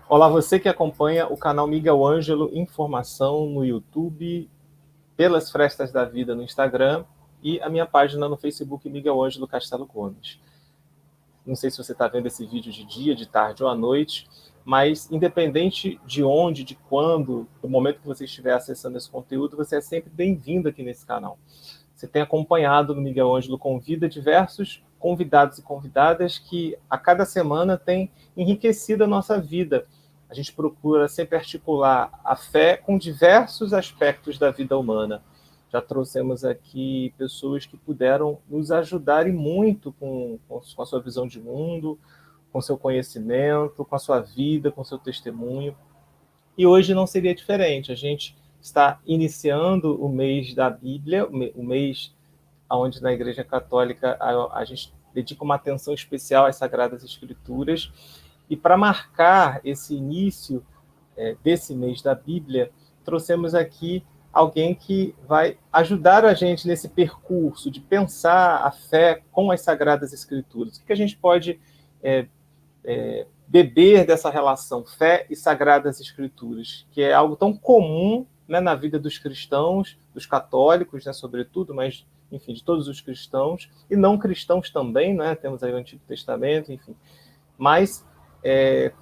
Olá, você que acompanha o canal Miguel Ângelo Informação no YouTube, pelas Frestas da Vida no Instagram e a minha página no Facebook Miguel Ângelo Castelo Gomes. Não sei se você está vendo esse vídeo de dia, de tarde ou à noite, mas independente de onde, de quando, do momento que você estiver acessando esse conteúdo, você é sempre bem-vindo aqui nesse canal. Você tem acompanhado no Miguel Ângelo Convida diversos convidados e convidadas que a cada semana têm enriquecido a nossa vida. A gente procura sempre articular a fé com diversos aspectos da vida humana. Já trouxemos aqui pessoas que puderam nos ajudar e muito com a sua visão de mundo, com seu conhecimento, com a sua vida, com seu testemunho. E hoje não seria diferente. A gente está iniciando o mês da Bíblia, o mês onde na Igreja Católica a gente dedica uma atenção especial às Sagradas Escrituras. E para marcar esse início desse mês da Bíblia, trouxemos aqui alguém que vai ajudar a gente nesse percurso de pensar a fé com as Sagradas Escrituras. O que a gente pode beber dessa relação fé e Sagradas Escrituras, que é algo tão comum, né, na vida dos cristãos, dos católicos, né, sobretudo, mas, enfim, de todos os cristãos, e não cristãos também, né, temos aí o Antigo Testamento, enfim. Mas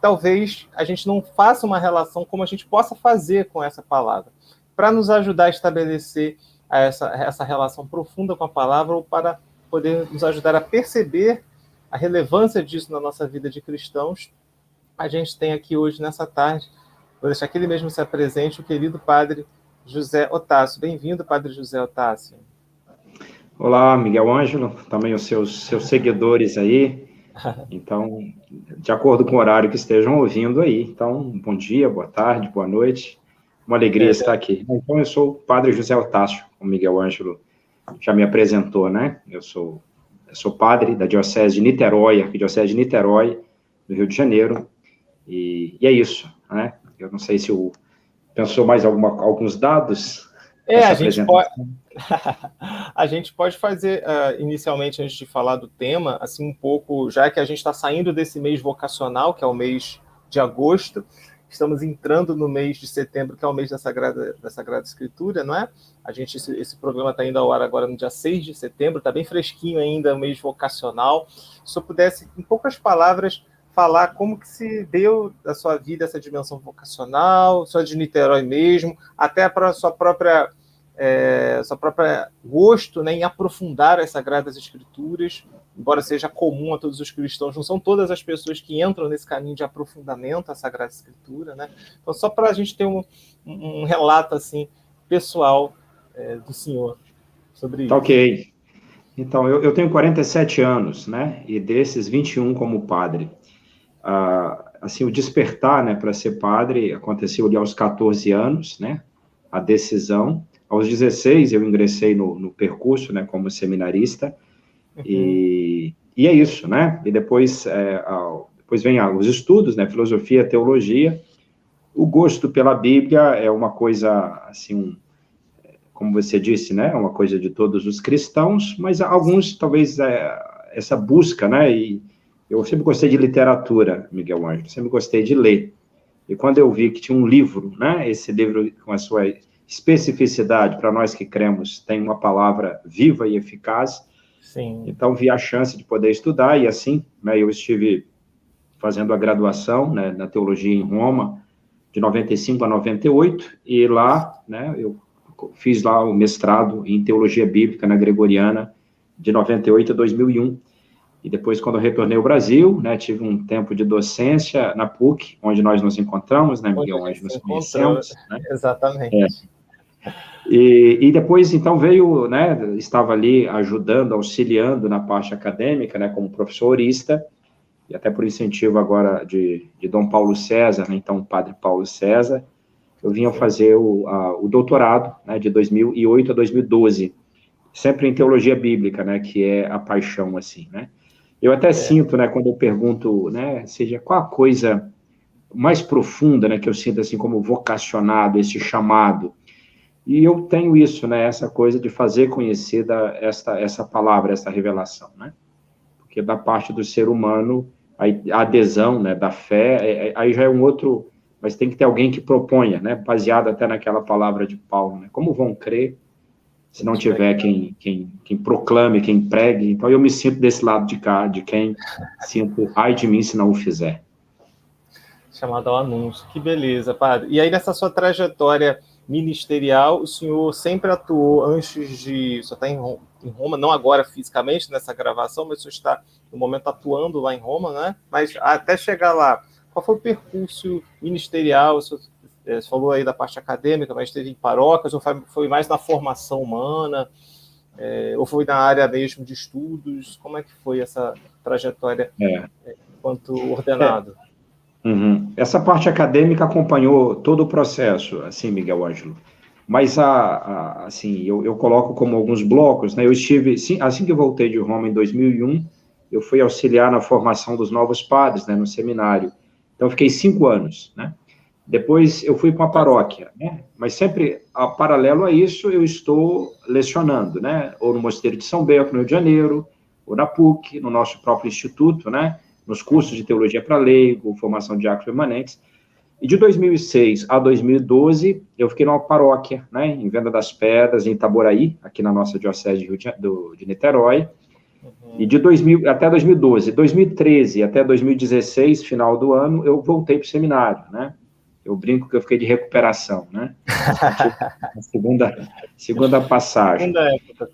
talvez a gente não faça uma relação como a gente possa fazer com essa palavra, para nos ajudar a estabelecer essa relação profunda com a palavra, ou para poder nos ajudar a perceber a relevância disso na nossa vida de cristãos. A gente tem aqui hoje, nessa tarde, vou deixar que ele mesmo se apresente, o querido Padre José Otácio. Bem-vindo, Padre José Otácio. Olá, Miguel Ângelo, também os seus seguidores aí. Então, de acordo com o horário que estejam ouvindo aí. Então, bom dia, boa tarde, boa noite. Uma alegria estar aqui. Então, eu sou o Padre José Otácio, o Miguel Ângelo já me apresentou, né? Eu sou padre da Diocese de Niterói, Arquidiocese de Niterói, do Rio de Janeiro. E é isso, né? Eu não sei se pensou mais alguns dados nessa apresentação. A gente pode fazer, inicialmente, antes de falar do tema, assim, um pouco, já que a gente está saindo desse mês vocacional, que é o mês de agosto, estamos entrando no mês de setembro, que é o mês da Sagrada Escritura, não é? Esse programa está indo ao ar agora no dia 6 de setembro, está bem fresquinho ainda, o mês vocacional. Se eu pudesse, em poucas palavras, falar como que se deu da sua vida essa dimensão vocacional, só de Niterói mesmo, até para a sua própria gosto, né, em aprofundar as Sagradas Escrituras, embora seja comum a todos os cristãos, não são todas as pessoas que entram nesse caminho de aprofundamento à Sagrada Escritura, né? Então, só para a gente ter um relato assim pessoal do senhor sobre isso. Ok. Então, eu tenho 47 anos, né? E desses, 21 como padre. Assim, o despertar, né, para ser padre aconteceu ali aos 14 anos, né? A decisão. Aos 16, eu ingressei no percurso, né, como seminarista. E é isso, né? E depois vem os estudos, né? Filosofia, teologia. O gosto pela Bíblia é uma coisa, assim, como você disse, né, é uma coisa de todos os cristãos, mas alguns, talvez, essa busca, né, e eu sempre gostei de literatura, Miguel Ângelo, sempre gostei de ler, e quando eu vi que tinha um livro, né, esse livro com a sua especificidade, para nós que cremos, tem uma palavra viva e eficaz, Sim. Então vi a chance de poder estudar, e assim, né, eu estive fazendo a graduação, né, na teologia em Roma, de 95 a 98, e lá, né, eu fiz lá o mestrado em teologia bíblica na Gregoriana, de 98 a 2001. E depois, quando eu retornei ao Brasil, né, tive um tempo de docência na PUC, onde nós nos encontramos, né, Miguel, onde nos conhecemos. Né? Exatamente. E depois, então, veio, né, estava ali ajudando, auxiliando na parte acadêmica, né, como professorista, e até por incentivo agora de Dom Paulo César, né, então, Padre Paulo César, eu vinha fazer o doutorado, né, de 2008 a 2012, sempre em teologia bíblica, né, que é a paixão, assim, né. Eu até sinto, né, quando eu pergunto, né, seja qual a coisa mais profunda, né, que eu sinto, assim, como vocacionado, esse chamado, e eu tenho isso, né, essa coisa de fazer conhecida essa palavra, essa revelação, né, porque da parte do ser humano aí a adesão, né, da fé, aí já é um outro, mas tem que ter alguém que proponha, né, baseado até naquela palavra de Paulo, né, como vão crer se não tiver quem proclame, quem pregue? Então eu me sinto desse lado de cá, de quem sinto, ai de mim se não o fizer. Chamado ao anúncio. Que beleza, padre. E aí, nessa sua trajetória ministerial, o senhor sempre atuou antes de... O senhor está em Roma, não agora fisicamente nessa gravação, mas o senhor está, no momento, atuando lá em Roma, né? Mas até chegar lá, qual foi o percurso ministerial? O senhor falou aí da parte acadêmica, mas esteve em paróquias, ou foi mais na formação humana, ou foi na área mesmo de estudos? Como é que foi essa trajetória enquanto ordenado? Uhum. Essa parte acadêmica acompanhou todo o processo, assim, Miguel Ângelo. Mas, assim, eu coloco como alguns blocos, né? Eu estive, assim que eu voltei de Roma em 2001, eu fui auxiliar na formação dos novos padres, né, no seminário. Então, eu fiquei 5 anos, né? Depois, eu fui para uma paróquia, né? Mas sempre, paralelo a isso, eu estou lecionando, né? Ou no Mosteiro de São Bento, no Rio de Janeiro, ou na PUC, no nosso próprio instituto, né? Nos cursos de teologia para leigo, formação de diáconos permanentes. E de 2006 a 2012, eu fiquei numa paróquia, né, em Venda das Pedras, em Itaboraí, aqui na nossa diocese de Niterói. E de 2000 até 2012, 2013 até 2016, final do ano, eu voltei para o seminário, né? Eu brinco que eu fiquei de recuperação, né? A segunda passagem. Segunda época.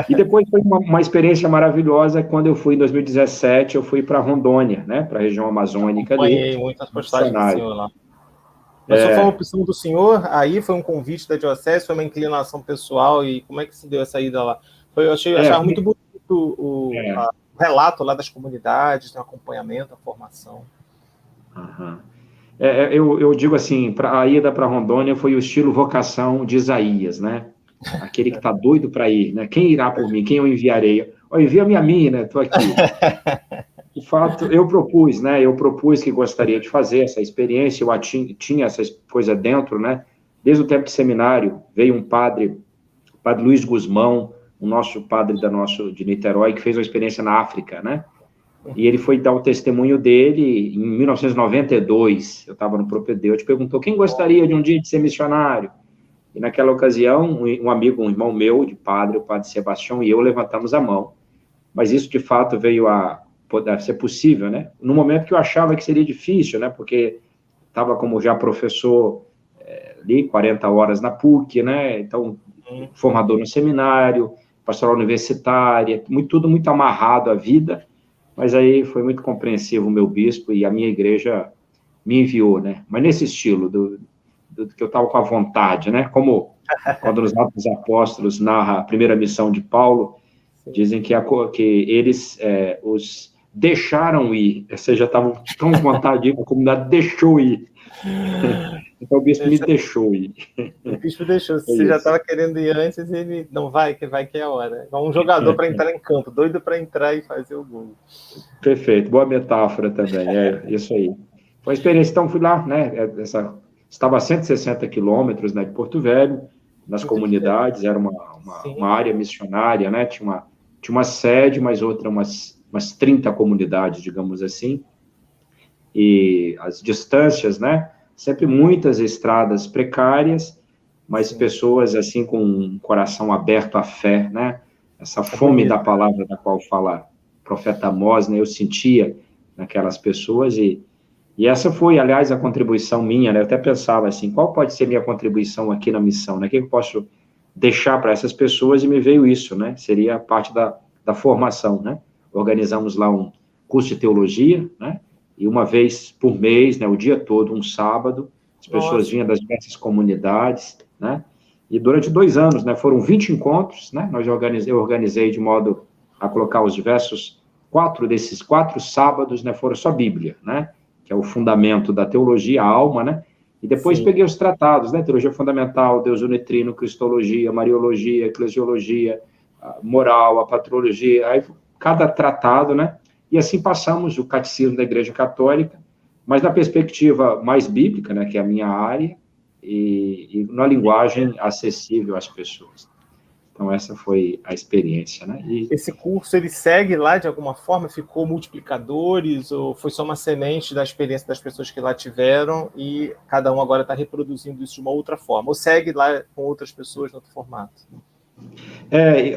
E depois foi uma experiência maravilhosa quando eu fui em 2017, eu fui para Rondônia, né, para a região amazônica ali. Acompanhei muitas postagens do senhor lá. Mas só foi uma opção do senhor, aí foi um convite da diocese, foi uma inclinação pessoal, e como é que se deu essa ida lá? Eu achava muito bonito o relato lá das comunidades, o acompanhamento, a formação. Uhum. Eu digo assim, a ida para Rondônia foi o estilo vocação de Isaías, né? Aquele que está doido para ir, né? Quem irá por mim? Quem eu enviarei? Envia-me a mim, né? Estou aqui. De fato, eu propus, né? Eu propus que gostaria de fazer essa experiência, eu tinha essa coisa dentro, né? Desde o tempo de seminário, veio um padre, o padre Luiz Guzmão, o nosso padre de Niterói, que fez uma experiência na África, né? E ele foi dar o testemunho dele em 1992, eu estava no Propedêutico, perguntou quem gostaria de um dia de ser missionário? E naquela ocasião, um amigo, um irmão meu de padre, o padre Sebastião, e eu levantamos a mão. Mas isso, de fato, veio a poder ser possível, né? No momento que eu achava que seria difícil, né? Porque estava como já professor ali, 40 horas na PUC, né? Então, formador no seminário, pastoral universitária, tudo muito amarrado à vida. Mas aí foi muito compreensivo o meu bispo e a minha igreja me enviou, né? Mas nesse estilo, do que eu estava com a vontade, né? Como quando nos Atos dos Apóstolos narra a primeira missão de Paulo, dizem que eles os deixaram ir, ou seja, estavam tão com vontade de ir, a comunidade deixou ir. Então o bispo me deixou ir. O bispo deixou, você já estava querendo ir antes, ele não vai, que é a hora. É um jogador para entrar em campo, doido para entrar e fazer o gol. Perfeito, boa metáfora também, isso aí. Foi uma experiência, então fui lá, né, estava a 160 quilômetros, né, de Porto Velho, nas comunidades, era uma área missionária, né, tinha uma sede, mas outra, umas 30 comunidades, digamos assim, e as distâncias, né, sempre muitas estradas precárias, mas pessoas, assim, com um coração aberto à fé, né, essa fome da palavra da qual fala o profeta Amós, né, eu sentia naquelas pessoas, e essa foi, aliás, a contribuição minha, né, eu até pensava assim, qual pode ser minha contribuição aqui na missão, né, o que eu posso deixar para essas pessoas, e me veio isso, né, seria parte da formação, né, organizamos lá um curso de teologia, né, e uma vez por mês, né, o dia todo, um sábado, as pessoas vinham das diversas comunidades, né, e durante 2 anos, né, foram 20 encontros, né, eu organizei de modo a colocar os diversos, 4 desses 4 sábados, né, foram só Bíblia, né, que é o fundamento da teologia, a alma, né, e depois peguei os tratados, né, teologia fundamental, Deus unitrino, cristologia, mariologia, eclesiologia, a moral, a patrologia, aí cada tratado, né, e assim passamos o catecismo da Igreja Católica, mas na perspectiva mais bíblica, né, que é a minha área, e na linguagem acessível às pessoas. Então, essa foi a experiência, né? E esse curso, ele segue lá de alguma forma? Ficou multiplicadores? Ou foi só uma semente da experiência das pessoas que lá tiveram e cada um agora está reproduzindo isso de uma outra forma? Ou segue lá com outras pessoas no outro formato?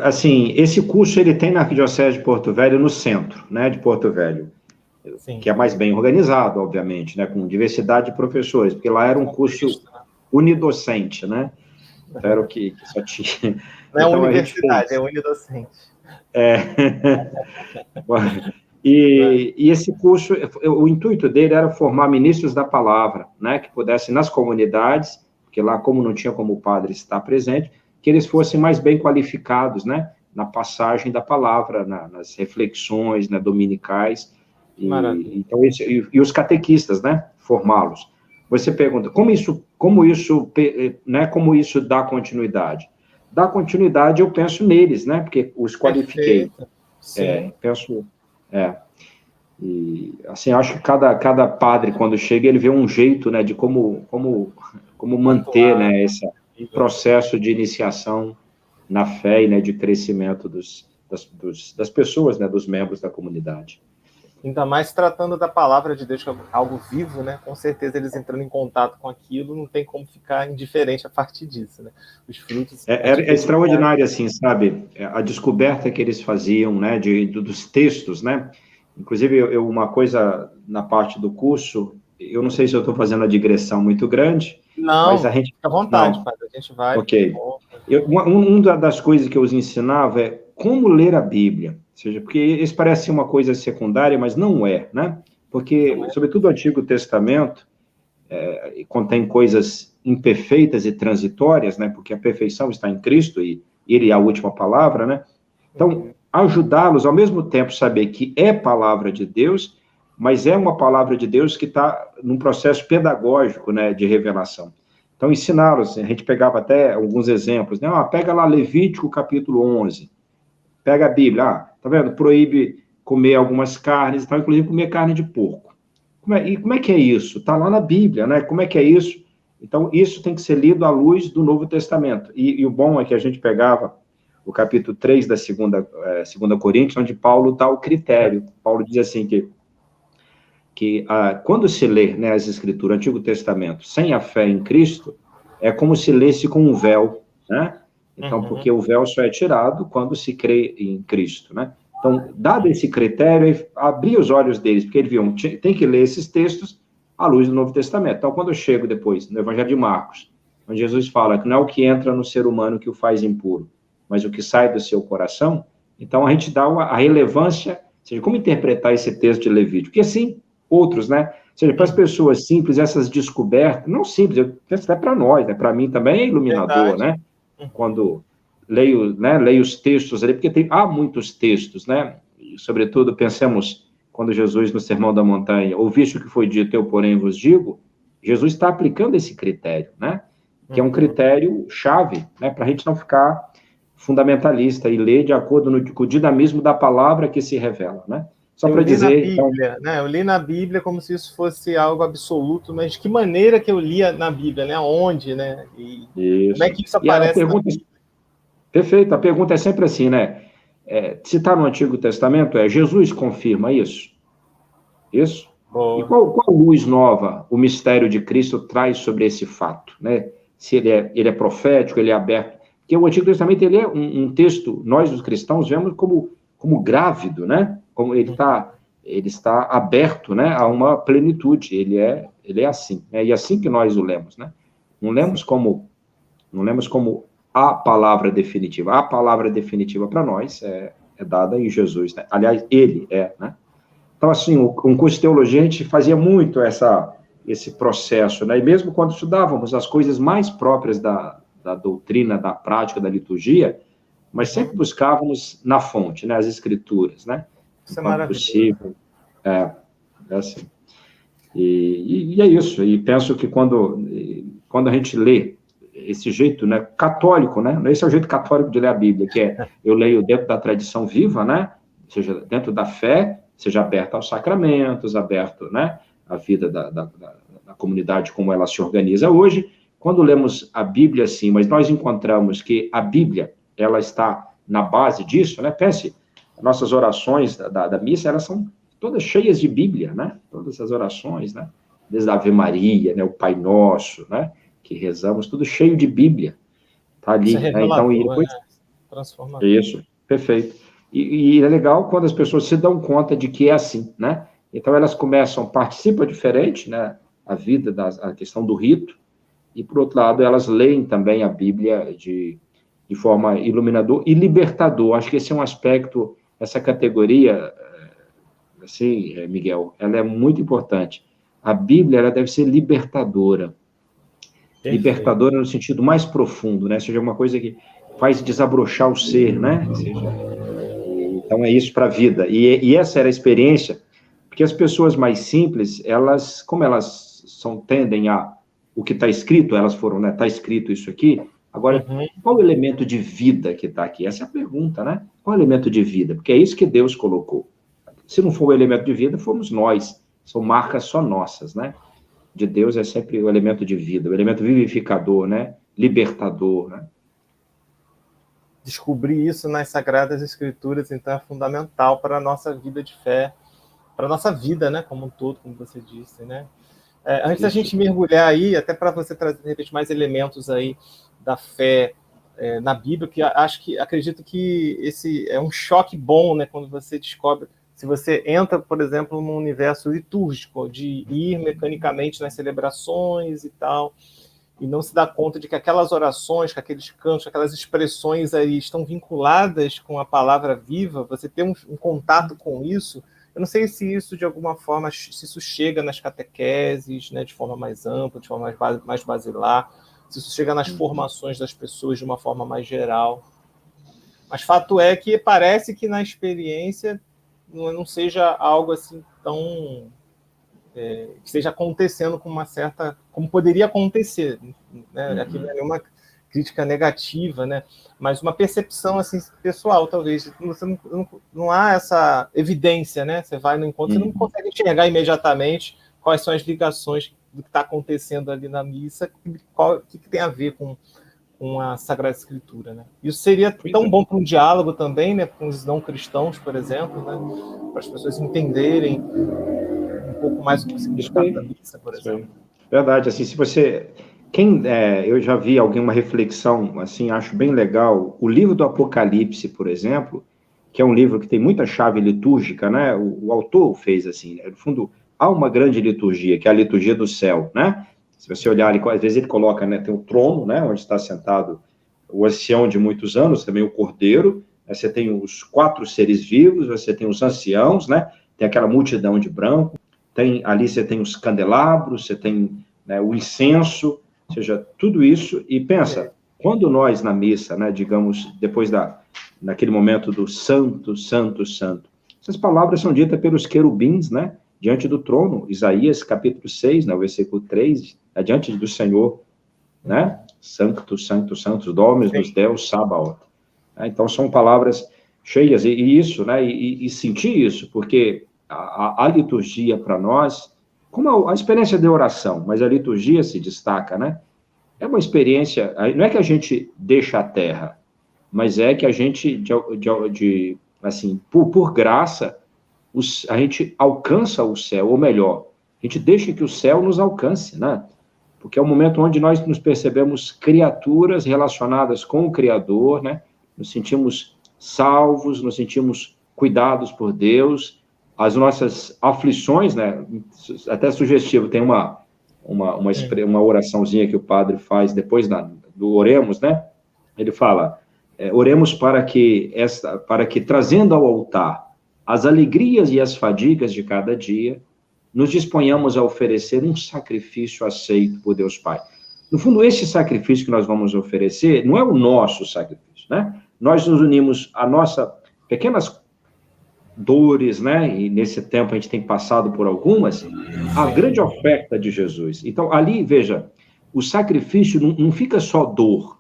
Assim, esse curso ele tem na Arquidiocese de Porto Velho, no centro, né, de Porto Velho, Sim. que é mais bem organizado, obviamente, né, com diversidade de professores, porque lá era um curso unidocente, né? Então, era o que só tinha. Não é então, universidade, é unidocente. E esse curso, o intuito dele era formar ministros da palavra, né, que pudessem, nas comunidades, porque lá, como não tinha como o padre estar presente, que eles fossem mais bem qualificados, né, na passagem da palavra, nas reflexões, né, dominicais, então, e os catequistas, né, formá-los. Você pergunta, como isso dá continuidade? Dá continuidade, eu penso neles, né, porque os qualifiquei. Penso... E, assim, acho que cada padre, quando chega, ele vê um jeito, né, de como manter, né, esse processo de iniciação na fé e, né, de crescimento das pessoas, né, dos membros da comunidade. Ainda mais tratando da palavra de Deus, que é algo vivo, né? Com certeza eles entrando em contato com aquilo, não tem como ficar indiferente a partir disso, né? Os frutos... É extraordinário, assim, sabe? A descoberta que eles faziam, né, dos textos, né? Inclusive, uma coisa na parte do curso, eu não sei se eu estou fazendo a digressão muito grande, não, mas a gente... Fica à vontade, padre, a gente vai... Ok. Uma das coisas que eu os ensinava é como ler a Bíblia. Ou seja, porque isso parece uma coisa secundária, mas não é, né? Porque, sobretudo, o Antigo Testamento contém coisas imperfeitas e transitórias, né? Porque a perfeição está em Cristo e Ele é a última palavra, né? Então, ajudá-los, ao mesmo tempo, saber que é palavra de Deus, mas é uma palavra de Deus que está num processo pedagógico, né, de revelação. Então, ensiná-los, a gente pegava até alguns exemplos, né? Pega lá Levítico, capítulo 11, pega a Bíblia, tá vendo? Proíbe comer algumas carnes, então, inclusive comer carne de porco. Como é que é isso? Está lá na Bíblia, né? Como é que é isso? Então, isso tem que ser lido à luz do Novo Testamento. E o bom é que a gente pegava o capítulo 3 da segunda Coríntios, onde Paulo dá o critério. Paulo diz assim que quando se lê, né, as Escrituras, o Antigo Testamento, sem a fé em Cristo, é como se lesse com um véu, né? Então, porque o véu só é tirado quando se crê em Cristo, né? Então, dado esse critério, abrir os olhos deles, porque eles viam, tem que ler esses textos à luz do Novo Testamento. Então, quando eu chego depois no Evangelho de Marcos, onde Jesus fala que não é o que entra no ser humano que o faz impuro, mas o que sai do seu coração, então a gente dá a relevância, ou seja, como interpretar esse texto de Levítico, porque assim, outros, né? Ou seja, para as pessoas simples, essas descobertas, não simples, eu penso até para nós, né? Para mim também é iluminador, né? Quando leio os textos ali, porque há muitos textos, né? E, sobretudo, pensemos, quando Jesus, no Sermão da Montanha, ouviste o que foi dito, eu, porém, vos digo, Jesus está aplicando esse critério, né? Que é um critério chave, né? Para a gente não ficar fundamentalista e ler de acordo com o dinamismo da palavra que se revela, né? Só para dizer... Bíblia, né? Eu li na Bíblia como se isso fosse algo absoluto, mas de que maneira que eu lia na Bíblia, né? Onde, né? E como é que isso aparece na Bíblia? Perfeito, a pergunta é sempre assim, né? Se está no Antigo Testamento, Jesus confirma isso? Isso? Boa. E qual luz nova o mistério de Cristo traz sobre esse fato, né? Se ele é profético, ele é aberto. Porque o Antigo Testamento, ele é um texto, nós os cristãos vemos como grávido, né? Como ele está aberto, né, a uma plenitude, ele é assim, né? E assim que nós o lemos, né? Não lemos como a palavra definitiva. A palavra definitiva para nós é dada em Jesus, né? Aliás, ele é, né? Então, assim, um curso de teologia, a gente fazia muito esse processo, né? E mesmo quando estudávamos as coisas mais próprias da doutrina, da prática, da liturgia, mas sempre buscávamos na fonte, né? As escrituras, né? Isso é possível. É assim. E é isso. E penso que quando a gente lê esse jeito, né, católico, né? Esse é o jeito católico de ler a Bíblia, que eu leio dentro da tradição viva, né? Ou seja, dentro da fé, seja aberta aos sacramentos, aberto, né, à vida da comunidade como ela se organiza hoje. Quando lemos a Bíblia, sim, mas nós encontramos que a Bíblia ela está na base disso, né? Pense, nossas orações da missa, elas são todas cheias de Bíblia, né? Todas as orações, né? Desde a Ave Maria, né? O Pai Nosso, né? Que rezamos, tudo cheio de Bíblia. Tá Isso é ali, né? Então, e revelador, depois... né? Transformador. Isso, perfeito. E é legal quando as pessoas se dão conta de que é assim, né? Então, elas participam diferente, né? A vida, a questão do rito, e, por outro lado, elas leem também a Bíblia de forma iluminador e libertador. Acho que esse é um aspecto, essa categoria, assim, Miguel, ela é muito importante. A Bíblia, ela deve ser libertadora. Perfeito. Libertadora no sentido mais profundo, né? Ou seja, uma coisa que faz desabrochar o ser, né? Ou seja, então é isso para a vida. E essa era a experiência, porque as pessoas mais simples, elas, como elas tendem a o que está escrito, elas foram, né? Está escrito isso aqui. Agora, qual o elemento de vida que está aqui? Essa é a pergunta, né? Qual o elemento de vida? Porque é isso que Deus colocou. Se não for o elemento de vida, fomos nós. São marcas só nossas, né? De Deus é sempre o elemento de vida, o elemento vivificador, né? Libertador, né? Descobrir isso nas Sagradas Escrituras, então, é fundamental para a nossa vida de fé, para a nossa vida, né? Como um todo, como você disse, né? Antes da gente mergulhar aí, até para você trazer, de repente, mais elementos aí da fé na Bíblia, que acredito que esse é um choque bom, né? Quando você descobre, se você entra, por exemplo, num universo litúrgico, de ir mecanicamente nas celebrações e tal, e não se dá conta de que aquelas orações, que aqueles cantos, aquelas expressões aí estão vinculadas com a palavra viva, você ter um contato com isso. Eu não sei se isso, de alguma forma, se isso chega nas catequeses, né, de forma mais ampla, de forma mais basilar, se isso chega nas formações das pessoas de uma forma mais geral. Mas fato é que parece que na experiência não seja algo assim tão... que esteja acontecendo com uma certa... como poderia acontecer. Né? Aqui não é nenhuma crítica negativa, né? Mas uma percepção assim, pessoal, talvez. Você não há essa evidência, né? Você vai no encontro, você não consegue enxergar imediatamente quais são as ligações do que está acontecendo ali na missa, o que tem a ver com a Sagrada Escritura, né? Isso seria tão bom para um diálogo também, né? Com os não cristãos, por exemplo, né? Para as pessoas entenderem um pouco mais o significado da missa, por exemplo. Verdade, assim, se você... eu já vi alguma reflexão, assim, acho bem legal, o livro do Apocalipse, por exemplo, que é um livro que tem muita chave litúrgica, né? O autor fez assim, né? No fundo, há uma grande liturgia, que é a liturgia do céu, né? Se você olhar, às vezes ele coloca, né? Tem o trono, né? Onde está sentado o ancião de muitos anos, também o cordeiro, né? Você tem os 4 seres vivos, você tem os anciãos, né? Tem aquela multidão de branco, ali você tem os candelabros, você tem, né, o incenso, ou seja, tudo isso, e pensa, quando nós na missa, né, digamos, depois naquele momento do santo, santo, santo, essas palavras são ditas pelos querubins, né, diante do trono, Isaías capítulo 6, né, o versículo 3, diante do Senhor, né, santo, santo, santo, Dominus Deus Sabaoth. Então, são palavras cheias, e isso, né, e sentir isso, porque a liturgia para nós, como a experiência de oração, mas a liturgia se destaca, né? É uma experiência, não é que a gente deixa a terra, mas é que a gente, assim, por graça, a gente alcança o céu, ou melhor, a gente deixa que o céu nos alcance, né? Porque é o momento onde nós nos percebemos criaturas relacionadas com o Criador, né? Nos sentimos salvos, nos sentimos cuidados por Deus, as nossas aflições, né? Até sugestivo, tem uma oraçãozinha que o padre faz depois do oremos, né? Ele fala, oremos para que trazendo ao altar as alegrias e as fadigas de cada dia, nos disponhamos a oferecer um sacrifício aceito por Deus Pai. No fundo, esse sacrifício que nós vamos oferecer não é o nosso sacrifício, né? Nós nos unimos a nossas pequenas dores, né? E nesse tempo a gente tem passado por algumas, a grande oferta de Jesus. Então, ali, veja, o sacrifício não fica só dor.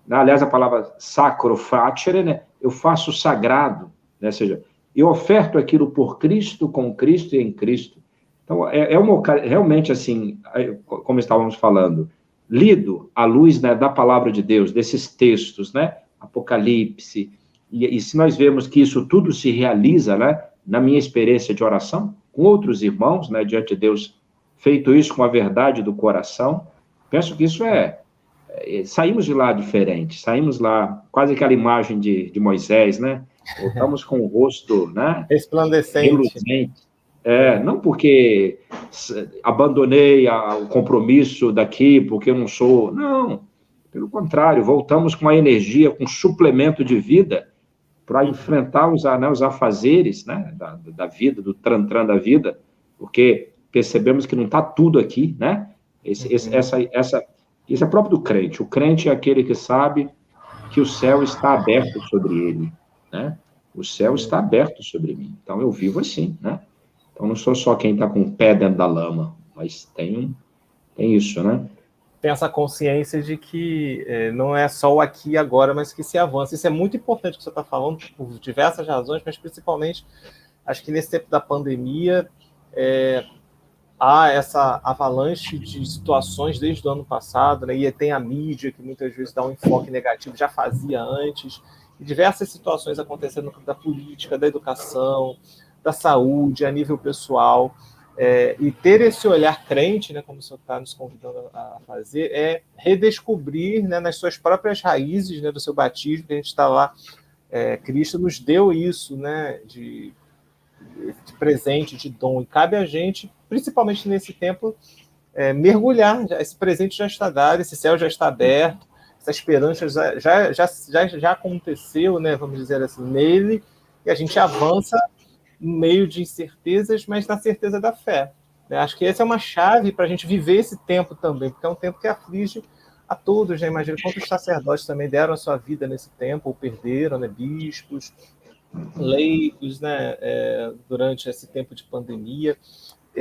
Aliás, a palavra sacro facere, né? Eu faço sagrado, né? Ou seja, eu oferto aquilo por Cristo, com Cristo e em Cristo. Então, realmente, assim, como estávamos falando, lido à luz, né, da palavra de Deus, desses textos, né? Apocalipse, e se nós vemos que isso tudo se realiza, né, na minha experiência de oração, com outros irmãos, né, diante de Deus, feito isso com a verdade do coração, penso que isso saímos de lá diferente, saímos lá, quase aquela imagem de Moisés, né, voltamos com o rosto, né, resplandecente. reluzente. Não porque abandonei o compromisso daqui, porque eu não sou, não, pelo contrário, voltamos com a energia, com suplemento de vida, para enfrentar os afazeres, né, da vida, do tran-tran da vida, porque percebemos que não está tudo aqui, né? Isso é próprio do crente. O crente é aquele que sabe que o céu está aberto sobre ele, né? O céu está aberto sobre mim. Então, eu vivo assim, né? Então, não sou só quem está com o pé dentro da lama, mas tem isso, né? Tem essa consciência de que não é só o aqui e agora, mas que se avança. Isso é muito importante que você está falando, por diversas razões, mas principalmente, acho que nesse tempo da pandemia, há essa avalanche de situações desde o ano passado, né? E tem a mídia, que muitas vezes dá um enfoque negativo, já fazia antes, e diversas situações acontecendo no campo da política, da educação, da saúde, a nível pessoal. E ter esse olhar crente, né, como o senhor está nos convidando a fazer, é redescobrir, né, nas suas próprias raízes, né, do seu batismo, que a gente está lá, Cristo nos deu isso, né, de presente, de dom, e cabe a gente, principalmente nesse tempo, mergulhar. Esse presente já está dado, esse céu já está aberto, essa esperança já aconteceu, né, vamos dizer assim, nele, e a gente avança no meio de incertezas, mas na certeza da fé. Acho que essa é uma chave para a gente viver esse tempo também, porque é um tempo que aflige a todos, né? Imagina quantos sacerdotes também deram a sua vida nesse tempo, ou perderam, né? Bispos, leigos, né? Durante esse tempo de pandemia,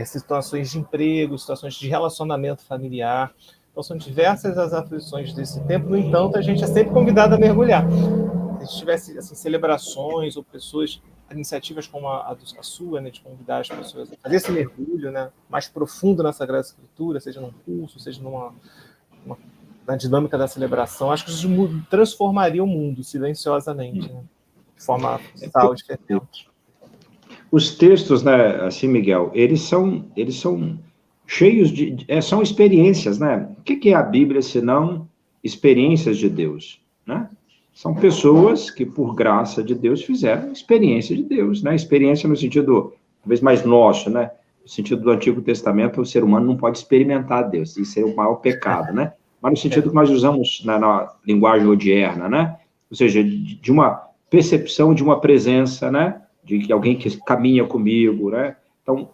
situações de emprego, situações de relacionamento familiar. Então, são diversas as aflições desse tempo. No entanto, a gente é sempre convidado a mergulhar. Se a gente tivesse assim, celebrações ou pessoas, iniciativas como a sua, né, de convidar as pessoas a fazer esse mergulho, né, mais profundo na Sagrada Escritura, seja num curso, seja na dinâmica da celebração, acho que isso transformaria o mundo silenciosamente, né, de forma vital, diferente. Os textos, né, assim, Miguel, eles são cheios são experiências, né? O que é a Bíblia senão experiências de Deus, né? São pessoas que, por graça de Deus, fizeram experiência de Deus, né? Experiência no sentido, talvez mais nosso, né? No sentido do Antigo Testamento, o ser humano não pode experimentar Deus, isso é o maior pecado, né? Mas no sentido que nós usamos na linguagem odierna, né? Ou seja, de uma percepção de uma presença, né? De que alguém que caminha comigo, né? Então,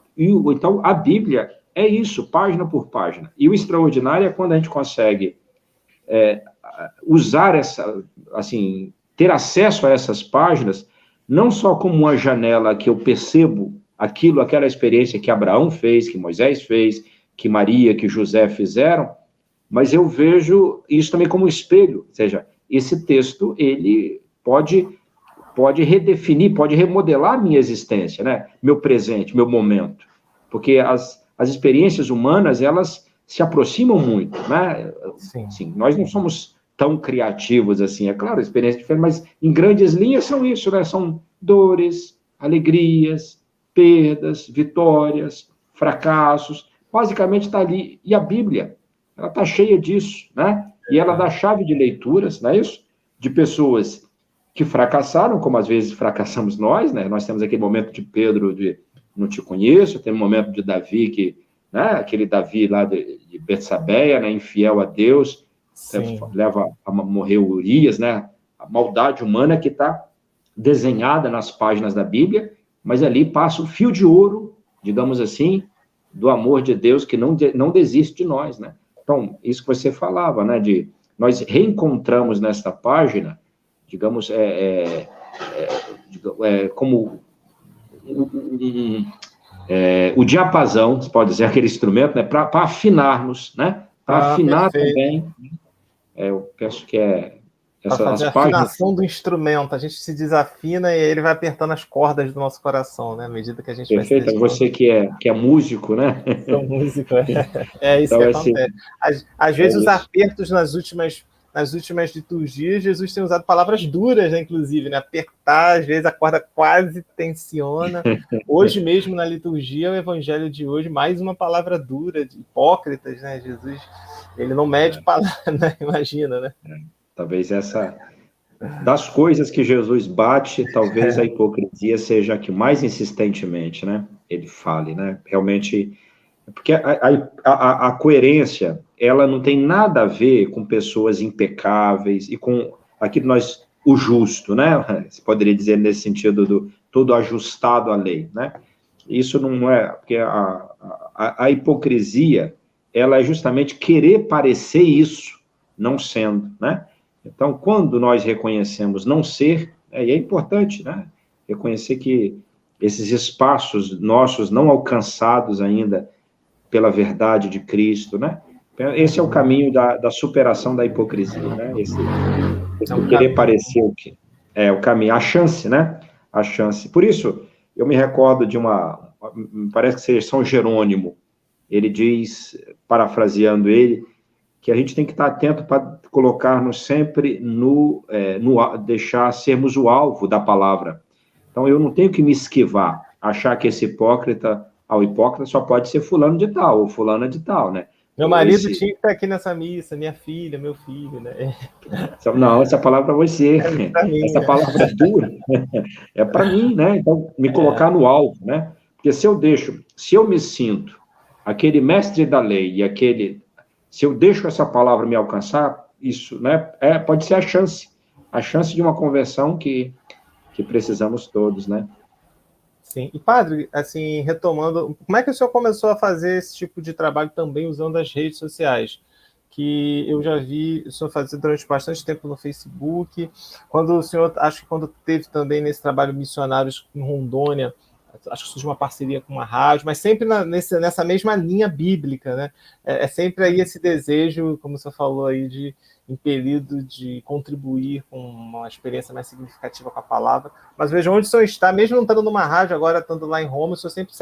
a Bíblia é isso, página por página. E o extraordinário é quando a gente consegue usar ter acesso a essas páginas, não só como uma janela que eu percebo aquela experiência que Abraão fez, que Moisés fez, que Maria, que José fizeram, mas eu vejo isso também como um espelho, ou seja, esse texto, ele pode redefinir, pode remodelar a minha existência, né? Meu presente, meu momento, porque as experiências humanas, elas se aproximam muito, né? Sim, nós não somos tão criativos assim, é claro, experiências diferentes, mas em grandes linhas são isso, né? São dores, alegrias, perdas, vitórias, fracassos, basicamente está ali. E a Bíblia, ela está cheia disso, né? E ela dá chave de leituras, não é isso? De pessoas que fracassaram, como às vezes fracassamos nós, né? Nós temos aquele momento de Pedro de não te conheço, tem um momento de Davi né? Aquele Davi lá de Betsabeia, né? Infiel a Deus, leva a morrer Urias, né? A maldade humana que está desenhada nas páginas da Bíblia, mas ali passa o fio de ouro, digamos assim, do amor de Deus que não desiste de nós, né? Então, isso que você falava, né? Nós reencontramos nesta página, digamos, como o diapasão, você pode dizer, aquele instrumento, né? Para afinarmos, né? Para afinar perfeito. Também. Eu penso que para fazer a afinação do instrumento, a gente se desafina e ele vai apertando as cordas do nosso coração, né? À medida que a gente perfeito. vai se você que é músico, né? Sou músico, isso então, que acontece. Às vezes os apertos nas últimas nas últimas liturgias, Jesus tem usado palavras duras, né, inclusive, né? Apertar, às vezes a corda quase tensiona. Hoje mesmo, na liturgia, o evangelho de hoje, mais uma palavra dura, de hipócritas, né? Jesus, ele não mede palavras, né? Imagina, né? Talvez essa... Das coisas que Jesus bate, talvez a hipocrisia seja a que mais insistentemente, né, ele fale, né? Realmente, porque a coerência, ela não tem nada a ver com pessoas impecáveis e com aquilo nós, o justo, né? Você poderia dizer nesse sentido do todo ajustado à lei, né? Isso não é, porque a hipocrisia, ela é justamente querer parecer isso, não sendo, né? Então, quando nós reconhecemos não ser, e é importante, né? Reconhecer que esses espaços nossos não alcançados ainda pela verdade de Cristo, né? Esse é o caminho da superação da hipocrisia, né? Esse querer parecer o que é o caminho, a chance, né? A chance. Por isso, eu me recordo de parece que seja São Jerônimo, ele diz, parafraseando ele, que a gente tem que estar atento para colocar-nos sempre deixar sermos o alvo da palavra. Então, eu não tenho que me esquivar, achar que esse hipócrita só pode ser fulano de tal, ou fulana de tal, né? Meu marido tinha que estar aqui nessa missa, minha filha, meu filho, né? Não, essa palavra vai ser, essa né? palavra é dura, é para mim, né? Então, me colocar no alvo, né? Porque se eu me sinto aquele mestre da lei se eu deixo essa palavra me alcançar, isso, né? Pode ser a chance de uma conversão que precisamos todos, né? Sim. E, padre, assim, retomando, como é que o senhor começou a fazer esse tipo de trabalho também usando as redes sociais? Que eu já vi o senhor fazer durante bastante tempo no Facebook. Acho que quando teve também nesse trabalho missionários em Rondônia, acho que surgiu uma parceria com uma rádio, mas sempre nessa mesma linha bíblica, né? É sempre aí esse desejo, como o senhor falou aí, impelido de contribuir com uma experiência mais significativa com a palavra. Mas veja onde o senhor está, mesmo não estando numa rádio, agora estando lá em Roma, o senhor sempre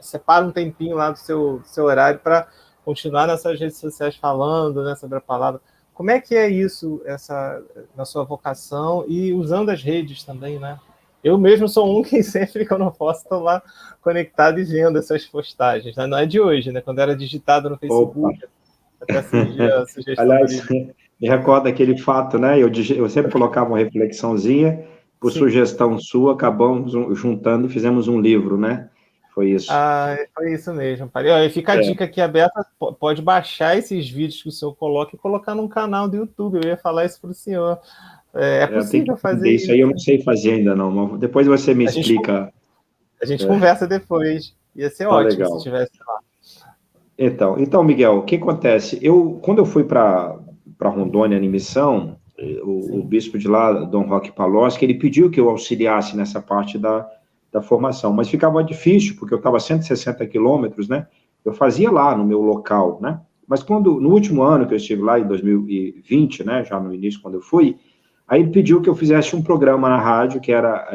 separa um tempinho lá do seu horário para continuar nessas redes sociais falando, né, sobre a palavra. Como é que é isso, na sua vocação e usando as redes também, né? Eu mesmo sou um que sempre que eu não posso estou lá conectado e vendo essas postagens, né? Não é de hoje, né? Quando era digitado no Facebook, até surgir a sugestão. Aliás, me recorda aquele fato, né? Eu sempre colocava uma reflexãozinha, por sugestão sua, acabamos juntando e fizemos um livro, né? Foi isso. Foi isso mesmo. E fica a dica aqui aberta, pode baixar esses vídeos que o senhor coloca e colocar num canal do YouTube. Eu ia falar isso para o senhor. É possível fazer isso. Aí eu não sei fazer ainda, não. Mas depois você me explica. A gente conversa depois. Ia ser ótimo legal. Se estivesse lá. Então, Miguel, o que acontece? Quando eu fui para Rondônia em missão, o bispo de lá, Dom Roque Palocci, ele pediu que eu auxiliasse nessa parte da formação, mas ficava difícil, porque eu estava a 160 quilômetros, né? Eu fazia lá no meu local, né? Mas no último ano que eu estive lá, em 2020, né? Já no início, quando eu fui, aí ele pediu que eu fizesse um programa na rádio, que era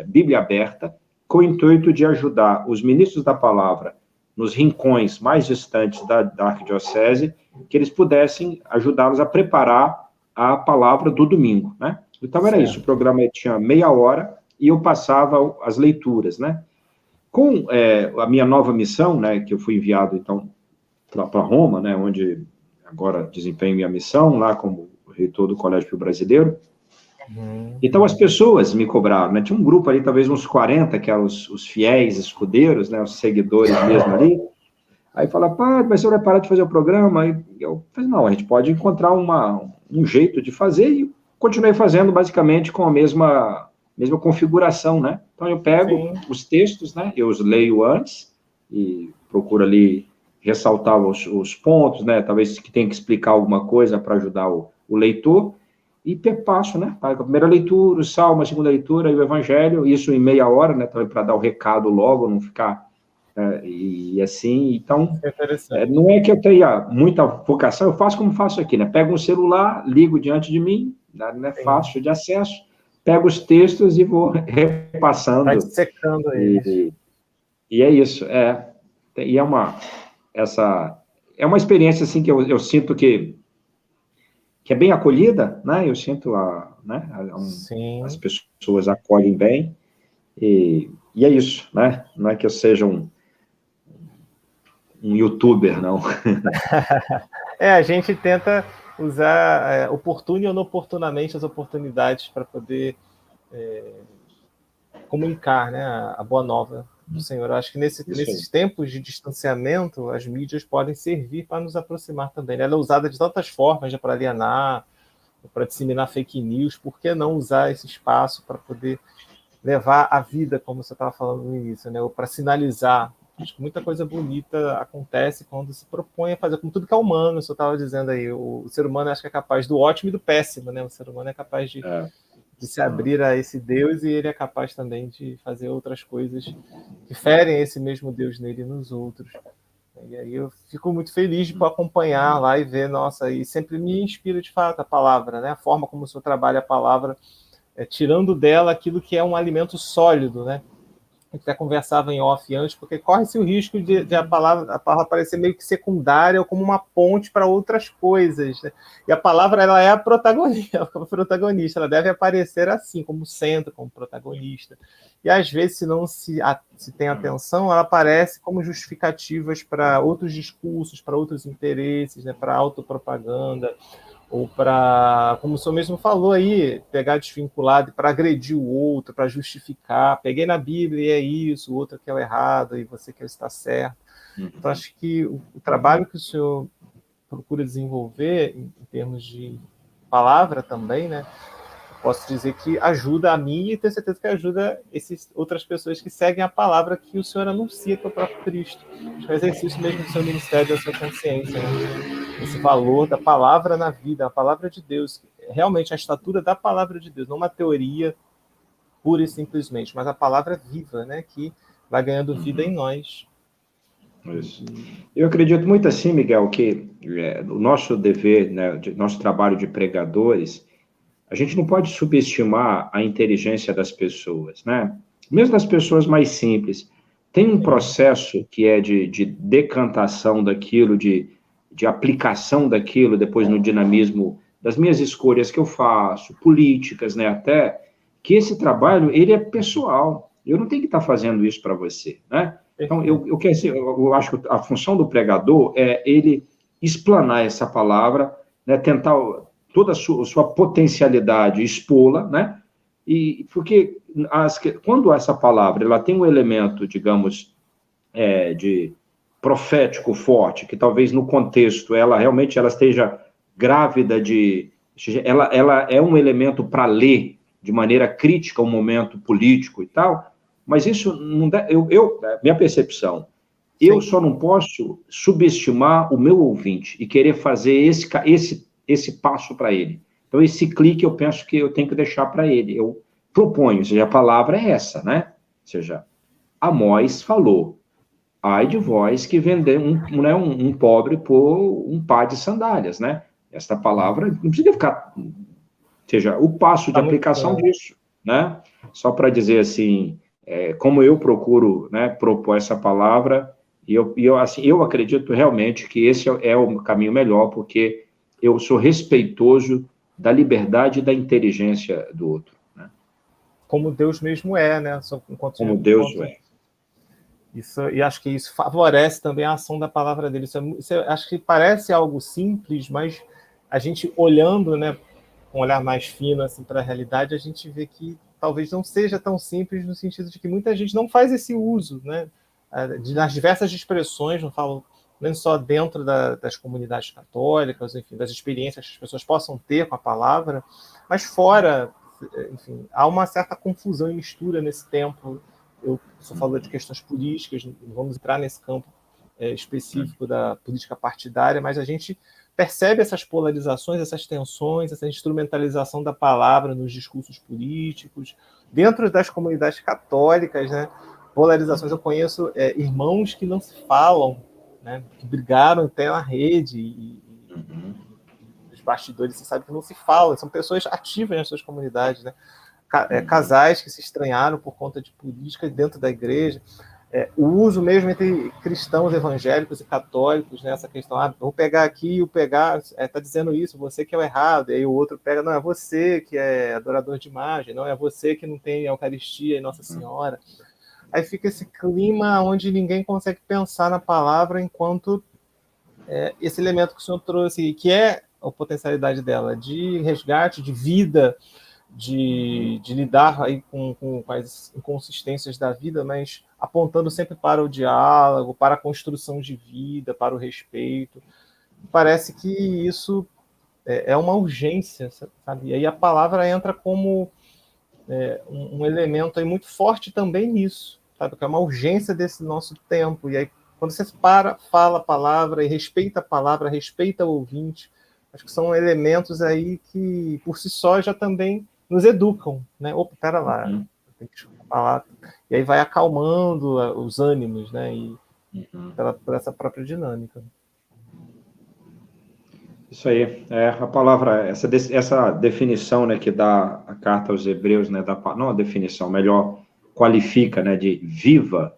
Bíblia Aberta, com o intuito de ajudar os ministros da palavra nos rincões mais distantes da arquidiocese, que eles pudessem ajudá-los a preparar a palavra do domingo, né? Então era isso, o programa tinha meia hora e eu passava as leituras, né? Com a minha nova missão, né, que eu fui enviado, então, para Roma, né, onde agora desempenho minha missão, lá como reitor do Colégio Pio Brasileiro. Então, as pessoas me cobraram, né? Tinha um grupo ali, talvez uns 40, que eram os fiéis escudeiros, né? Os seguidores mesmo ali. Aí fala, padre, mas você vai parar de fazer o programa? Aí eu falei, não, a gente pode encontrar um jeito de fazer, e continuei fazendo basicamente com a mesma configuração, né? Então, eu pego os textos, né? Eu os leio antes e procuro ali ressaltar os pontos, né? Talvez que tenha que explicar alguma coisa para ajudar o leitor, e perpasso, né? A primeira leitura, o salmo, a segunda leitura e o evangelho, isso em meia hora, né? Também para dar o recado logo, não ficar... e assim, então, não é que eu tenha muita vocação, eu faço como faço aqui, né? Pego um celular, ligo diante de mim, né? Fácil de acesso, pego os textos e vou repassando. Vai secando eles. E é isso, e é uma experiência, assim, que eu sinto que que é bem acolhida, né? Eu sinto né? As Sim. pessoas acolhem bem, e é isso, né? Não é que eu seja um youtuber, não. A gente tenta usar oportuno e inoportunamente as oportunidades para poder comunicar, né, a boa nova do Senhor. Eu acho que Isso aí. nesses tempos de distanciamento, as mídias podem servir para nos aproximar também. Ela é usada de tantas formas, para alienar, para disseminar fake news. Por que não usar esse espaço para poder levar a vida, como você estava falando no início, né? Ou para sinalizar? Acho que muita coisa bonita acontece quando se propõe a fazer, como tudo que é humano. Você estava dizendo aí, o ser humano acho que é capaz do ótimo e do péssimo, né? O ser humano é capaz de se abrir a esse Deus, e ele é capaz também de fazer outras coisas que ferem esse mesmo Deus nele e nos outros. E aí eu fico muito feliz de acompanhar lá e ver, nossa, e sempre me inspira de fato a palavra, né? A forma como o senhor trabalha a palavra, tirando dela aquilo que é um alimento sólido, né? A gente até conversava em off antes, porque corre-se o risco de a palavra parecer meio que secundária ou como uma ponte para outras coisas, né? E a palavra, ela é a protagonista, ela deve aparecer assim, como centro, como protagonista. E às vezes, se não se tem atenção, ela aparece como justificativas para outros discursos, para outros interesses, né? Para autopropaganda, ou para, como o senhor mesmo falou aí, pegar desvinculado para agredir o outro, para justificar. Peguei na Bíblia e é isso, o outro que é o errado e você quer estar certo. Então, acho que o trabalho que o senhor procura desenvolver em termos de palavra também, né? Posso dizer que ajuda a mim e tenho certeza que ajuda essas outras pessoas que seguem a palavra que o Senhor anuncia, que é o próprio Cristo. Acho que é o exercício mesmo do seu ministério, da sua consciência, né? Esse valor da palavra na vida, a palavra de Deus, realmente a estatura da palavra de Deus, não uma teoria pura e simplesmente, mas a palavra viva, né? Que vai ganhando vida em nós. Isso. Eu acredito muito assim, Miguel, que o nosso dever, né, nosso trabalho de pregadores, a gente não pode subestimar a inteligência das pessoas, né? Mesmo das pessoas mais simples. Tem um processo que é de decantação daquilo, de aplicação daquilo, depois no dinamismo das minhas escolhas que eu faço, políticas, né, até, que esse trabalho, ele é pessoal. Eu não tenho que estar fazendo isso para você, né? Então, eu acho que a função do pregador é ele explanar essa palavra, né, tentar toda a sua potencialidade, expô-la, né? E porque quando essa palavra ela tem um elemento, digamos, de profético forte, que talvez no contexto ela realmente ela esteja grávida ela é um elemento para ler de maneira crítica um momento político e tal, mas isso não dá, minha percepção, eu só não posso subestimar o meu ouvinte e querer fazer esse passo para ele. Então, esse clique eu penso que eu tenho que deixar para ele. Eu proponho, ou seja, a palavra é essa, né? Ou seja, Amós falou, ai de vós que vender um pobre por um par de sandálias, né? Esta palavra não precisa ficar, ou seja, o passo de Tá muito aplicação claro. disso, né? Só para dizer assim, como eu procuro, né, propor essa palavra, assim, eu acredito realmente que esse é o caminho melhor, porque eu sou respeitoso da liberdade e da inteligência do outro, né? Como Deus mesmo é, né? Como Deus é. Isso, e acho que isso favorece também a ação da palavra dele. Acho que parece algo simples, mas a gente olhando, né, com um olhar mais fino assim, para a realidade, a gente vê que talvez não seja tão simples, no sentido de que muita gente não faz esse uso, né, nas diversas expressões, não falo nem só dentro das comunidades católicas, enfim, das experiências que as pessoas possam ter com a palavra, mas fora, enfim, há uma certa confusão e mistura nesse tempo. Só falou de questões políticas, não vamos entrar nesse campo específico da política partidária, mas a gente percebe essas polarizações, essas tensões, essa instrumentalização da palavra nos discursos políticos, dentro das comunidades católicas, né? Polarizações, eu conheço irmãos que não se falam, né? Que brigaram até na rede e nos bastidores, você sabe que não se falam, são pessoas ativas nas suas comunidades, né? Casais que se estranharam por conta de política dentro da igreja. o uso mesmo entre cristãos evangélicos e católicos, né, essa questão, vou pegar aqui, o pegar está dizendo isso, você que é o errado, e aí o outro pega, não, é você que é adorador de imagem, não, é você que não tem a Eucaristia e Nossa Senhora. Aí fica esse clima onde ninguém consegue pensar na palavra enquanto esse elemento que o senhor trouxe, que é a potencialidade dela, de resgate, de vida, de lidar aí com as inconsistências da vida, mas apontando sempre para o diálogo, para a construção de vida, para o respeito. Parece que isso é uma urgência, sabe? E aí a palavra entra como um elemento aí muito forte também nisso, sabe? Que é uma urgência desse nosso tempo. E aí, quando você fala a palavra e respeita a palavra, respeita o ouvinte, acho que são elementos aí que, por si só, já também nos educam, né? Opa, pera lá, tem que falar. E aí vai acalmando os ânimos, né? E por essa própria dinâmica. Isso aí, a palavra, essa definição, né, que dá a carta aos Hebreus, né, não a definição, melhor, qualifica, né, de viva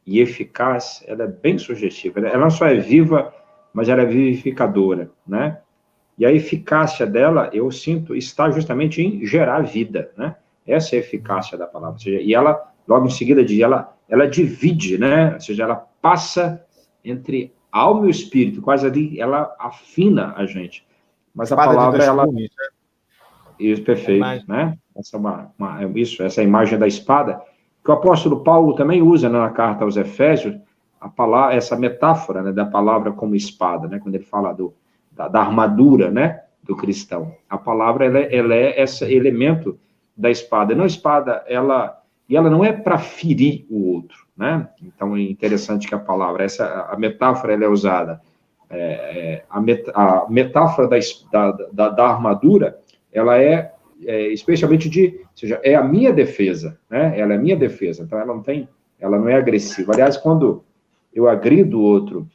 e eficaz, ela é bem sugestiva. Ela não só é viva, mas ela é vivificadora, né? E a eficácia dela, eu sinto, está justamente em gerar vida, né? Essa é a eficácia da palavra. Ou seja, e ela, logo em seguida, ela divide, né? Ou seja, ela passa entre alma e o espírito, quase ali, ela afina a gente. Mas a palavra, ela... Gumes, né? Isso, perfeito, né? Essa essa imagem da espada, que o apóstolo Paulo também usa, né, na carta aos Efésios, a palavra, essa metáfora, né, da palavra como espada, né? Quando ele fala da armadura, né, do cristão. A palavra, ela é esse elemento da espada. Não, a espada, ela não é para ferir o outro, né? Então, é interessante que a palavra, a metáfora, ela é usada. A metáfora da armadura, ela especialmente ou seja, é a minha defesa, né? Ela é a minha defesa, então ela não é agressiva. Aliás, quando eu agrido o outro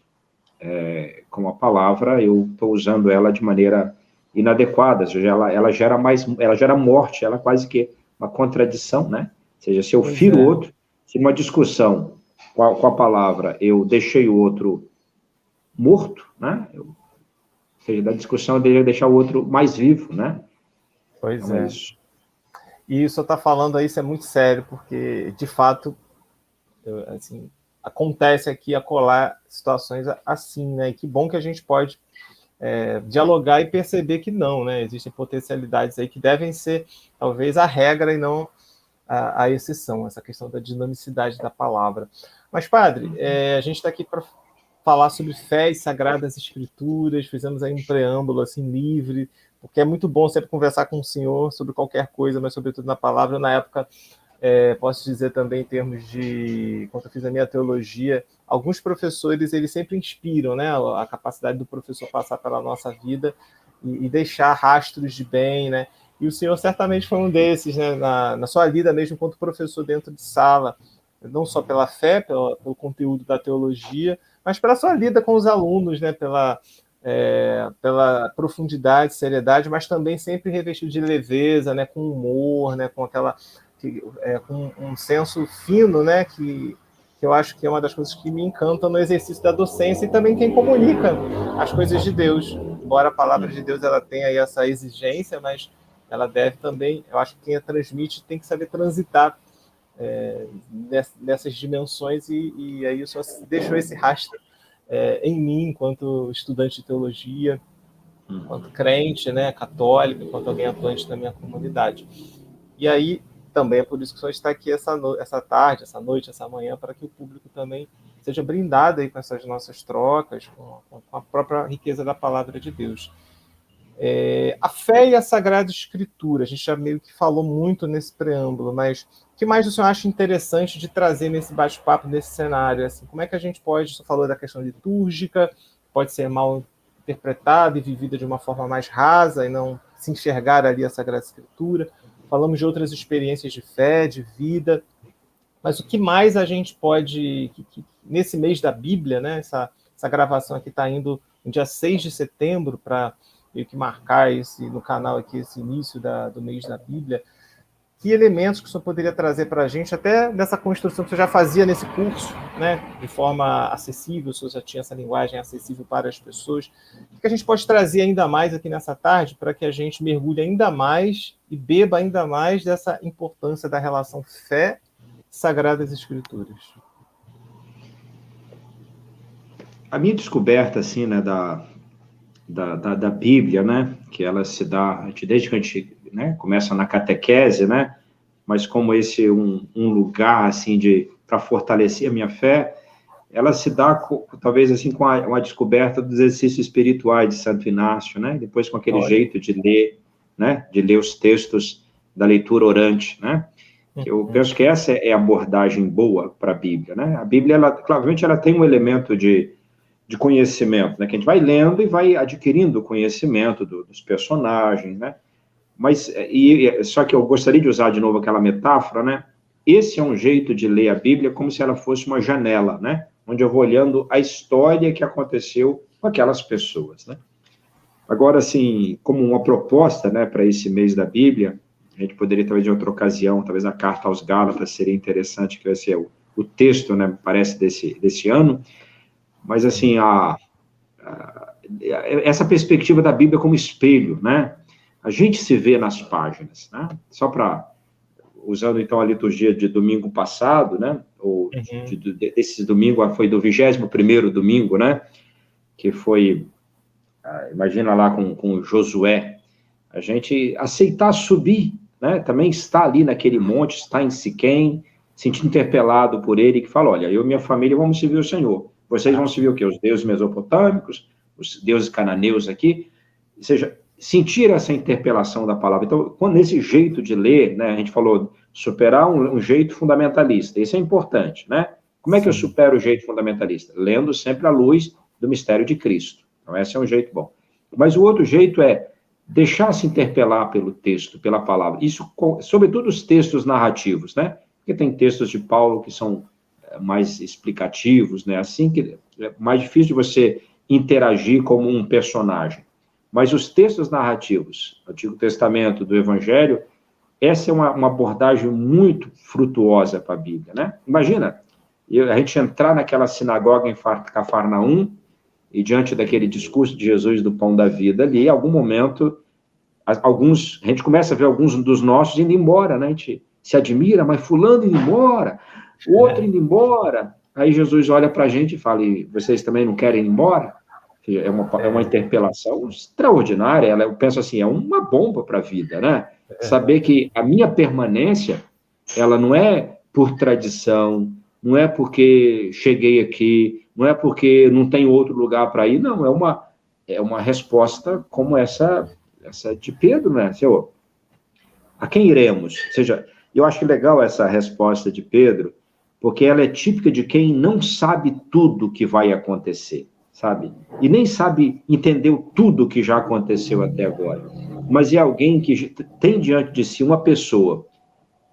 com a palavra, eu estou usando ela de maneira inadequada, ou seja, ela gera morte, ela é quase que uma contradição, né? Ou seja, se eu firo o outro, se numa discussão com a palavra eu deixei o outro morto, né? Ou seja, da discussão eu deveria deixar o outro mais vivo, né? Pois então, é. Isso. E isso está falando aí, isso é muito sério, porque, de fato, assim, acontece aqui acolá situações assim, né? E que bom que a gente pode dialogar e perceber que não, né? Existem potencialidades aí que devem ser, talvez, a regra e não a exceção, essa questão da dinamicidade da palavra. Mas, padre, a gente está aqui para falar sobre fé e sagradas escrituras, fizemos aí um preâmbulo assim livre, porque é muito bom sempre conversar com o senhor sobre qualquer coisa, mas sobretudo na palavra. Na época, posso dizer também em termos de, quando eu fiz a minha teologia, alguns professores, eles sempre inspiram, né, a capacidade do professor passar pela nossa vida e deixar rastros de bem, né, e o senhor certamente foi um desses, né, na sua vida mesmo, enquanto professor dentro de sala, não só pela fé, pelo conteúdo da teologia, mas pela sua lida com os alunos, né, pela profundidade, seriedade, mas também sempre revestido de leveza, né, com humor, né, com aquela com um senso fino, né, que eu acho que é uma das coisas que me encantam no exercício da docência e também quem comunica as coisas de Deus. Embora a palavra de Deus ela tenha aí essa exigência, mas ela deve também, eu acho que quem a transmite tem que saber transitar nessas dimensões e aí só deixou esse rastro em mim, enquanto estudante de teologia, enquanto crente, né, católico, enquanto alguém atuante na minha comunidade. E aí, também é por isso que o senhor está aqui essa tarde, essa noite, essa manhã, para que o público também seja brindado aí com essas nossas trocas, com a própria riqueza da palavra de Deus. A fé e a Sagrada Escritura, a gente já meio que falou muito nesse preâmbulo, mas o que mais o senhor acha interessante de trazer nesse bate-papo, nesse cenário? Assim, como é que a gente pode, o senhor falou da questão litúrgica, pode ser mal interpretada e vivida de uma forma mais rasa e não se enxergar ali a Sagrada Escritura. Falamos de outras experiências de fé, de vida, mas o que mais a gente pode, nesse mês da Bíblia, né, essa gravação aqui está indo no dia 6 de setembro para meio que marcar no canal aqui esse início do mês da Bíblia. que elementos que o senhor poderia trazer para a gente, até dessa construção que o senhor já fazia nesse curso, né, de forma acessível, o senhor já tinha essa linguagem acessível para as pessoas, o que a gente pode trazer ainda mais aqui nessa tarde para que a gente mergulhe ainda mais e beba ainda mais dessa importância da relação fé e Sagradas Escrituras? A minha descoberta, assim, né, da Bíblia, né, que ela se dá desde que a gente, né, começa na catequese, né, mas como esse um lugar, assim, para fortalecer a minha fé, ela se dá, talvez, assim, com a descoberta dos exercícios espirituais de Santo Inácio, né, depois com aquele jeito de ler, né, de ler os textos da leitura orante, né, que eu penso que essa é a abordagem boa para a Bíblia, né, a Bíblia, ela, claramente, ela tem um elemento de conhecimento, né, que a gente vai lendo e vai adquirindo conhecimento dos personagens, né, mas, só que eu gostaria de usar de novo aquela metáfora, né, esse é um jeito de ler a Bíblia como se ela fosse uma janela, né, onde eu vou olhando a história que aconteceu com aquelas pessoas, né. Agora, assim, como uma proposta, né, para esse mês da Bíblia, a gente poderia, talvez, em outra ocasião, talvez a carta aos Gálatas seria interessante, que vai ser o texto, né, parece, desse ano. Mas, assim, essa perspectiva da Bíblia como espelho, né? A gente se vê nas páginas, né? Só para, usando, então, a liturgia de domingo passado, né? Ou desse domingo, foi do 21º domingo, né? Que foi, imagina lá com Josué, a gente aceitar subir, né? Também está ali naquele monte, está em Siquém, sentindo interpelado por ele, que fala, olha, eu e minha família vamos servir o Senhor. Vocês vão servir o quê? Os deuses mesopotâmicos, os deuses cananeus aqui. Ou seja, sentir essa interpelação da palavra. Então, quando nesse jeito de ler, né, a gente falou, superar um jeito fundamentalista. Isso é importante, né? Como é que eu supero o jeito fundamentalista? Lendo sempre à luz do mistério de Cristo. Então, esse é um jeito bom. Mas o outro jeito é deixar-se interpelar pelo texto, pela palavra. Isso, sobretudo os textos narrativos, né? Porque tem textos de Paulo que são mais explicativos, né? Assim que é mais difícil de você interagir como um personagem. Mas os textos narrativos, do Antigo Testamento, do Evangelho, essa é uma abordagem muito frutuosa para a Bíblia, né? Imagina, a gente entrar naquela sinagoga em Cafarnaum e diante daquele discurso de Jesus do pão da vida ali, em algum momento, a gente começa a ver alguns dos nossos indo embora, né? A gente se admira, mas fulano indo embora, o outro indo embora. Aí Jesus olha para a gente e fala, e vocês também não querem ir embora? É uma interpelação extraordinária, eu penso assim, é uma bomba para a vida, né? Saber que a minha permanência, ela não é por tradição, não é porque cheguei aqui, não é porque não tem outro lugar para ir, não, é uma resposta como essa de Pedro, né? Senhor, a quem iremos? Ou seja, eu acho legal essa resposta de Pedro, porque ela é típica de quem não sabe tudo o que vai acontecer, sabe? E nem sabe, entendeu tudo o que já aconteceu até agora. Mas é alguém que tem diante de si uma pessoa,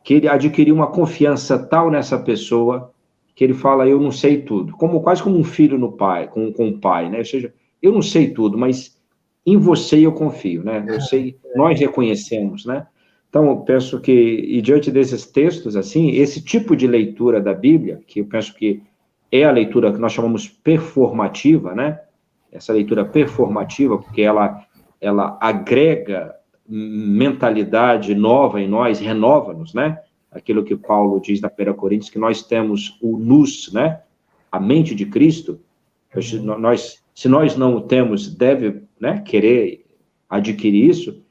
que ele adquiriu uma confiança tal nessa pessoa, que ele fala, eu não sei tudo. Quase como um filho no pai, com o pai, né? Ou seja, eu não sei tudo, mas em você eu confio, né? Eu sei, nós reconhecemos, né? Então, eu penso que, e diante desses textos, assim, esse tipo de leitura da Bíblia, que eu penso que é a leitura que nós chamamos performativa, né? Essa leitura performativa, porque ela agrega mentalidade nova em nós, renova-nos, né? Aquilo que Paulo diz na 1 Coríntios, que nós temos o nous, né? A mente de Cristo. Se nós não o temos, deve, né, querer adquirir isso.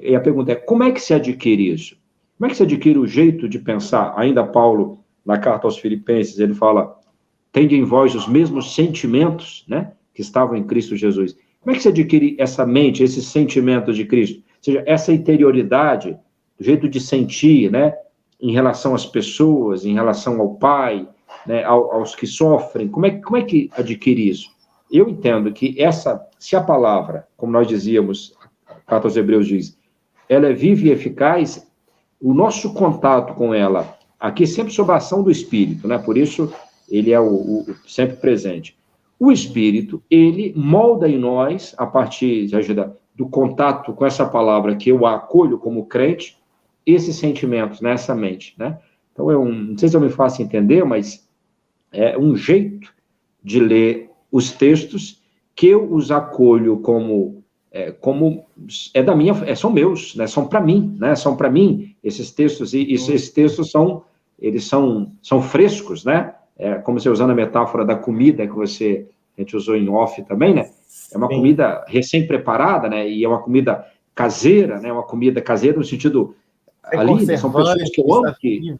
E a pergunta é, como é que se adquire isso? Como é que se adquire o jeito de pensar? Ainda Paulo, na carta aos Filipenses, ele fala, tende em vós os mesmos sentimentos, né, que estavam em Cristo Jesus. Como é que se adquire essa mente, esses sentimentos de Cristo? Ou seja, essa interioridade, o jeito de sentir, né, em relação às pessoas, em relação ao Pai, né, aos que sofrem. Como é que adquire isso? Eu entendo que se a palavra, como nós dizíamos, a carta aos Hebreus diz, ela é viva e eficaz, o nosso contato com ela, aqui sempre sob a ação do Espírito, né? Por isso ele é o sempre presente. O Espírito, ele molda em nós, a partir do contato com essa palavra que eu a acolho como crente, esses sentimentos nessa mente, né? Então, não sei se eu me faço entender, mas é um jeito de ler os textos que eu os acolho como da minha, são meus, né? São para mim, né? São para mim esses textos, e esses textos são frescos, né? Como você usando a metáfora da comida que a gente usou em off também, né? É uma comida recém-preparada, né? E é uma comida caseira, né? Uma comida caseira no sentido ali, né? São pessoas que eu amo que...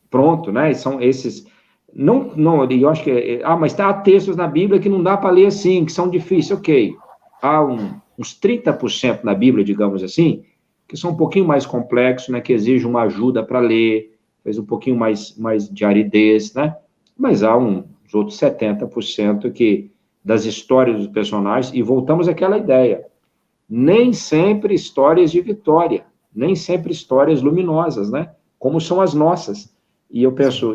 Pronto, né? E são esses... Não, eu acho que... mas há textos na Bíblia que não dá para ler assim, que são difíceis. Ok. Há uns 30% na Bíblia, digamos assim, que são um pouquinho mais complexos, né? Que exigem uma ajuda para ler, faz um pouquinho mais de aridez, né? Mas há uns outros 70% que das histórias dos personagens, e voltamos àquela ideia, nem sempre histórias de vitória, nem sempre histórias luminosas, né? Como são as nossas. E eu penso,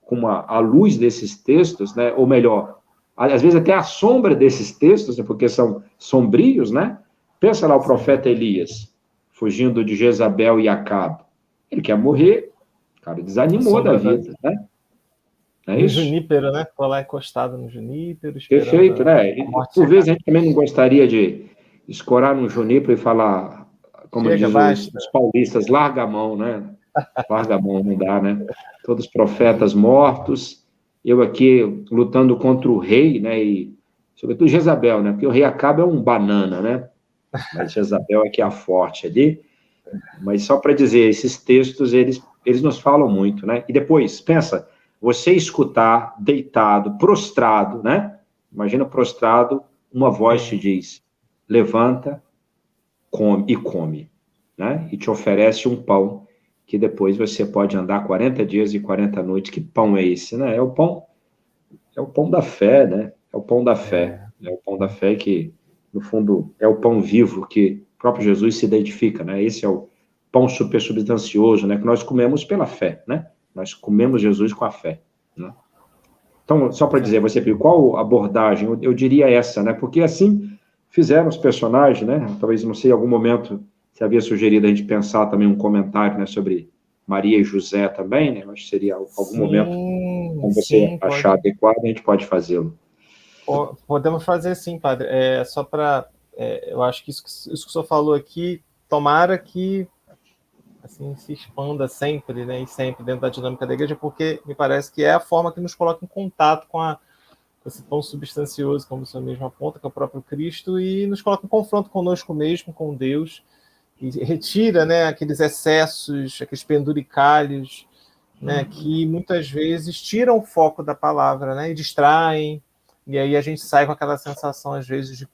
com a luz desses textos, né? Ou melhor, às vezes até a sombra desses textos, né? Porque são sombrios, né? Pensa lá o profeta Elias, fugindo de Jezabel e Acabe. Ele quer morrer, o cara desanimou da vida, né? É isso? No junípero, né? Ficou lá encostado no junípero, esperando. Perfeito, né? Por vezes a gente também não gostaria de escorar num junípero e falar, como diz os paulistas, larga a mão, né? Larga a mão, não dá, né? Todos os profetas mortos, eu aqui lutando contra o rei, né? E sobretudo Jezabel, né? Porque o rei Acabe é um banana, né? Mas Jezabel é que é a forte ali. Mas só para dizer, esses textos, eles nos falam muito, né? E depois, pensa, você escutar deitado, prostrado, né? Imagina prostrado, uma voz te diz, levanta, come, né? E te oferece um pão, que depois você pode andar 40 dias e 40 noites. Que pão é esse, né? É o pão da fé, né? É o pão da fé. É o pão da fé que, no fundo, é o pão vivo que o próprio Jesus se identifica, né? Esse é o pão supersubstancioso, né? Que nós comemos pela fé, né? Nós comemos Jesus com a fé, né? Então, só para dizer, você viu qual abordagem? Eu diria essa, né? Porque assim fizeram os personagens, né? Talvez, não sei, em algum momento você havia sugerido a gente pensar também um comentário, né, sobre Maria e José também, né? Eu acho que seria algum momento, como você achar adequado, a gente pode fazê-lo. Podemos fazer sim, padre. Só para... eu acho que isso que o senhor falou aqui, tomara que assim, se expanda sempre, né, e sempre dentro da dinâmica da igreja, porque me parece que é a forma que nos coloca em contato com esse pão substancioso, como o senhor mesmo aponta, que é o próprio Cristo, e nos coloca em confronto conosco mesmo, com Deus, e retira, né, aqueles excessos, aqueles penduricalhos, né, que muitas vezes tiram o foco da palavra, né, e distraem, e aí a gente sai com aquela sensação, às vezes, de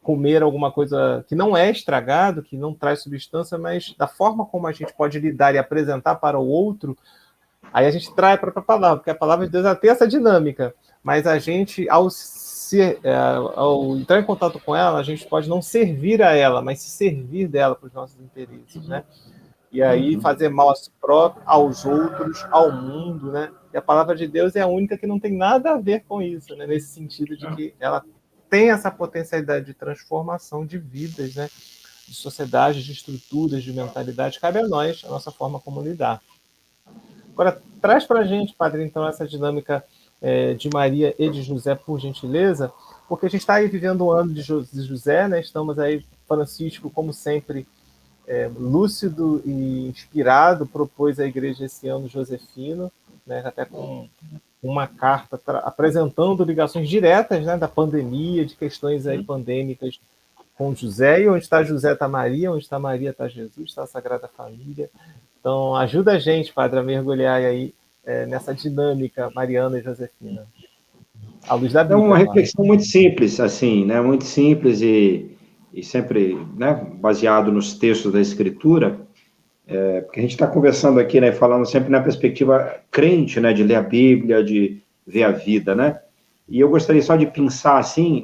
comer alguma coisa que não é estragado, que não traz substância, mas da forma como a gente pode lidar e apresentar para o outro, aí a gente traz para a palavra, porque a palavra de Deus ela tem essa dinâmica, mas a gente, ao entrar em contato com ela, a gente pode não servir a ela, mas se servir dela para os nossos interesses, né? E aí fazer mal a si próprio, aos outros, ao mundo, né? E a palavra de Deus é a única que não tem nada a ver com isso, né? Nesse sentido de que ela tem essa potencialidade de transformação de vidas, né? De sociedades, de estruturas, de mentalidade. Cabe a nós, a nossa forma como lidar. Agora, traz para a gente, padre, então, essa dinâmica de Maria e de José, por gentileza, porque a gente está aí vivendo o ano de José, né? Estamos aí, Francisco, como sempre, lúcido e inspirado, propôs à igreja esse ano Josefino, né? Até com uma carta apresentando ligações diretas, né, da pandemia, de questões aí pandêmicas com José, e onde está José está Maria, onde está Maria está Jesus, está a Sagrada Família. Então, ajuda a gente, padre, a mergulhar aí nessa dinâmica mariana e josefina. À luz da Bíblia. É uma reflexão muito simples, assim, né, muito simples e sempre, né, baseado nos textos da Escritura, porque a gente está conversando aqui, né, falando sempre na perspectiva crente, né, de ler a Bíblia, de ver a vida, né? E eu gostaria só de pensar, assim,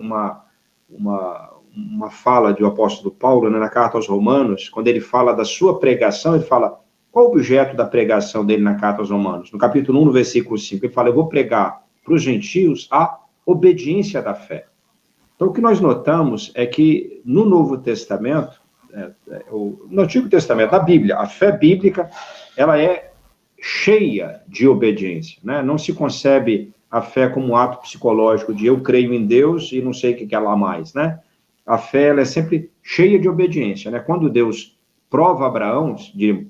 uma fala do apóstolo Paulo, né, na carta aos Romanos, quando ele fala da sua pregação, ele fala, qual o objeto da pregação dele na carta aos Romanos? No capítulo 1, no versículo 5, ele fala, eu vou pregar para os gentios a obediência da fé. Então, o que nós notamos é que no Novo Testamento, no Antigo Testamento, na Bíblia, a fé bíblica, ela é cheia de obediência, né? Não se concebe a fé como um ato psicológico de eu creio em Deus e não sei o que é lá mais, né? A fé, ela é sempre cheia de obediência, né? Quando Deus prova Abraão,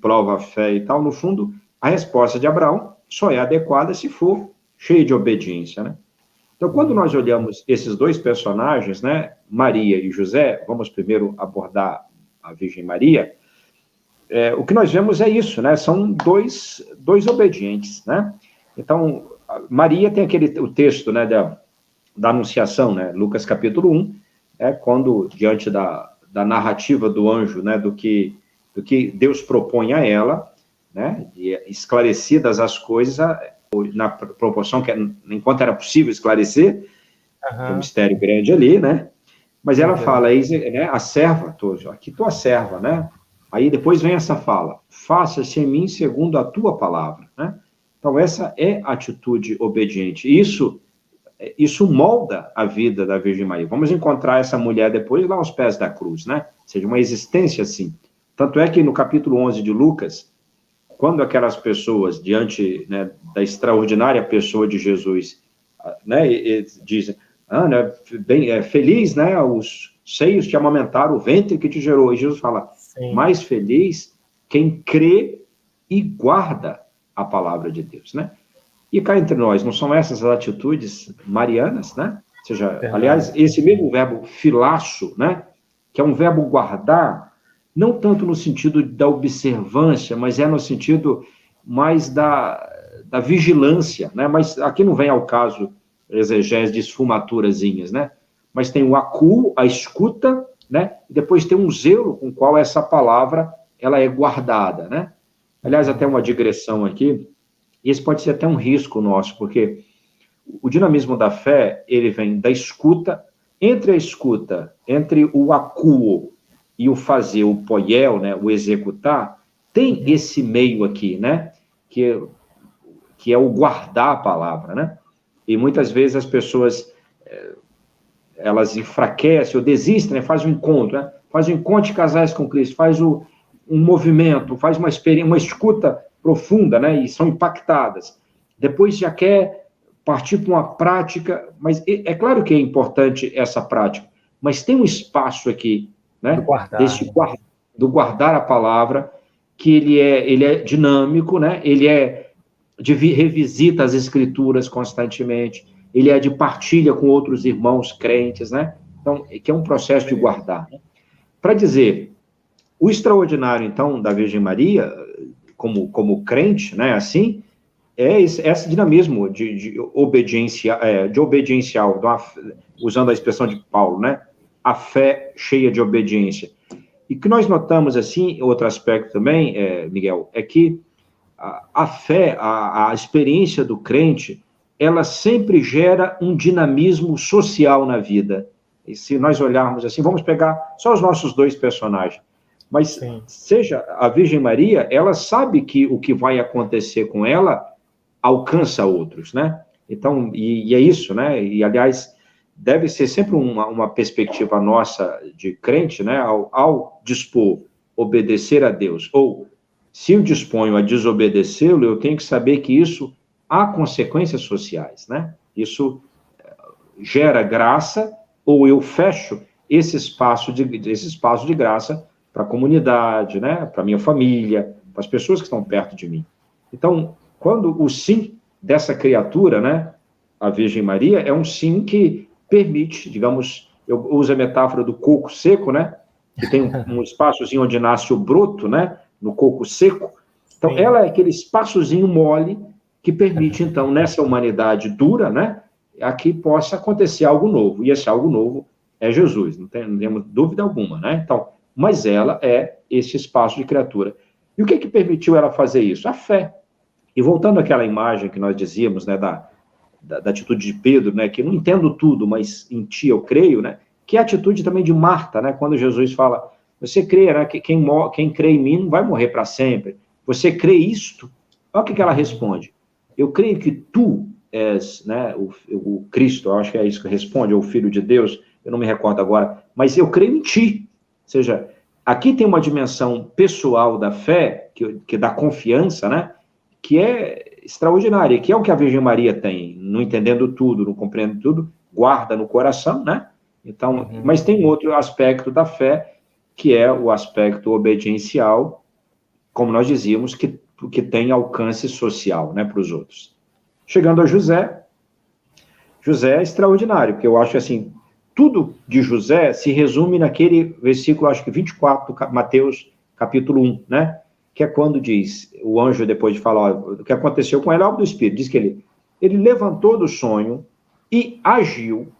prova a fé e tal, no fundo, a resposta de Abraão só é adequada se for cheia de obediência, né? Então, quando nós olhamos esses dois personagens, né, Maria e José, vamos primeiro abordar a Virgem Maria, o que nós vemos é isso, né? São dois obedientes, né? Então, Maria tem o texto, né, da Anunciação, né? Lucas capítulo 1, quando, diante da narrativa do anjo, né, do que Deus propõe a ela, né, e esclarecidas as coisas, na proporção que, enquanto era possível esclarecer, tem um mistério grande ali, né? Mas ela fala, né, a serva, aqui tua serva, né? Aí depois vem essa fala, faça-se em mim segundo a tua palavra, né? Então essa é a atitude obediente. Isso molda a vida da Virgem Maria. Vamos encontrar essa mulher depois lá aos pés da cruz, né? Ou seja, uma existência assim. Tanto é que no capítulo 11 de Lucas, quando aquelas pessoas, diante, né, da extraordinária pessoa de Jesus, né, dizem, né, feliz, né, os seios te amamentaram, o ventre que te gerou. E Jesus fala, sim, mais feliz quem crê e guarda a palavra de Deus, né? E cá entre nós, não são essas as atitudes marianas, né? Ou seja, aliás, esse mesmo verbo filaço, né, que é um verbo guardar, não tanto no sentido da observância, mas no sentido mais da vigilância, né? Mas aqui não vem ao caso exegese de esfumaturazinhas, né? Mas tem o acuo, a escuta, né? E depois tem um zelo com o qual essa palavra ela é guardada, né? Aliás, até uma digressão aqui, e esse pode ser até um risco nosso, porque o dinamismo da fé, ele vem da escuta, entre o acuo e o fazer, o poiel, né, o executar, tem esse meio aqui, né, que é o guardar a palavra, né? E muitas vezes as pessoas, elas enfraquecem ou desistem, né, fazem um encontro, né? Faz um encontro de casais com Cristo, faz um movimento, faz uma experiência, uma escuta profunda, né, e são impactadas. Depois já quer partir para uma prática, mas é claro que é importante essa prática, mas tem um espaço aqui, né, do guardar a palavra, que ele é dinâmico, né, ele revisita as escrituras constantemente, ele é de partilha com outros irmãos crentes, né, então, que é um processo de guardar. Né? Para dizer, o extraordinário, então, da Virgem Maria, como crente, né, assim, é esse dinamismo de obediencial, usando a expressão de Paulo, né, a fé cheia de obediência. E que nós notamos, assim, outro aspecto também, Miguel, é que a fé, a experiência do crente, ela sempre gera um dinamismo social na vida. E se nós olharmos assim, vamos pegar só os nossos dois personagens, mas sim, seja a Virgem Maria, ela sabe que o que vai acontecer com ela alcança outros, né? Então, e é isso, né? E, aliás, deve ser sempre uma perspectiva nossa de crente, né? Ao dispor, obedecer a Deus, ou se eu disponho a desobedecê-lo, eu tenho que saber que isso há consequências sociais, né? Isso gera graça, ou eu fecho esse espaço de graça para a comunidade, né? Para a minha família, para as pessoas que estão perto de mim. Então, quando o sim dessa criatura, né, a Virgem Maria, é um sim que permite, digamos, eu uso a metáfora do coco seco, né, que tem um espaçozinho onde nasce o broto, né, no coco seco. Então, sim, ela é aquele espaçozinho mole que permite, então, nessa humanidade dura, né, aqui possa acontecer algo novo. E esse algo novo é Jesus, não temos dúvida alguma, né? Então, mas ela é esse espaço de criatura. E o que permitiu ela fazer isso? A fé. E voltando àquela imagem que nós dizíamos, né, da atitude de Pedro, né, que não entendo tudo, mas em ti eu creio, né, que é a atitude também de Marta, né, quando Jesus fala, você crê, né, que quem crê em mim não vai morrer para sempre. Você crê isto? Olha o que ela responde. Eu creio que tu és, né, o Cristo, eu acho que é isso que responde, ou o Filho de Deus, eu não me recordo agora, mas eu creio em ti. Ou seja, aqui tem uma dimensão pessoal da fé, que dá confiança, né? Que é extraordinária, que é o que a Virgem Maria tem, não entendendo tudo, não compreendendo tudo, guarda no coração, né? Então, mas tem outro aspecto da fé, que é o aspecto obediencial, como nós dizíamos, que tem alcance social, né, para os outros. Chegando a José é extraordinário, porque eu acho assim, tudo de José se resume naquele versículo, acho que 24, do Mateus, capítulo 1, né? Que é quando diz, o anjo, depois de falar, ó, o que aconteceu com ele, é obra do Espírito, diz que ele levantou do sonho e agiu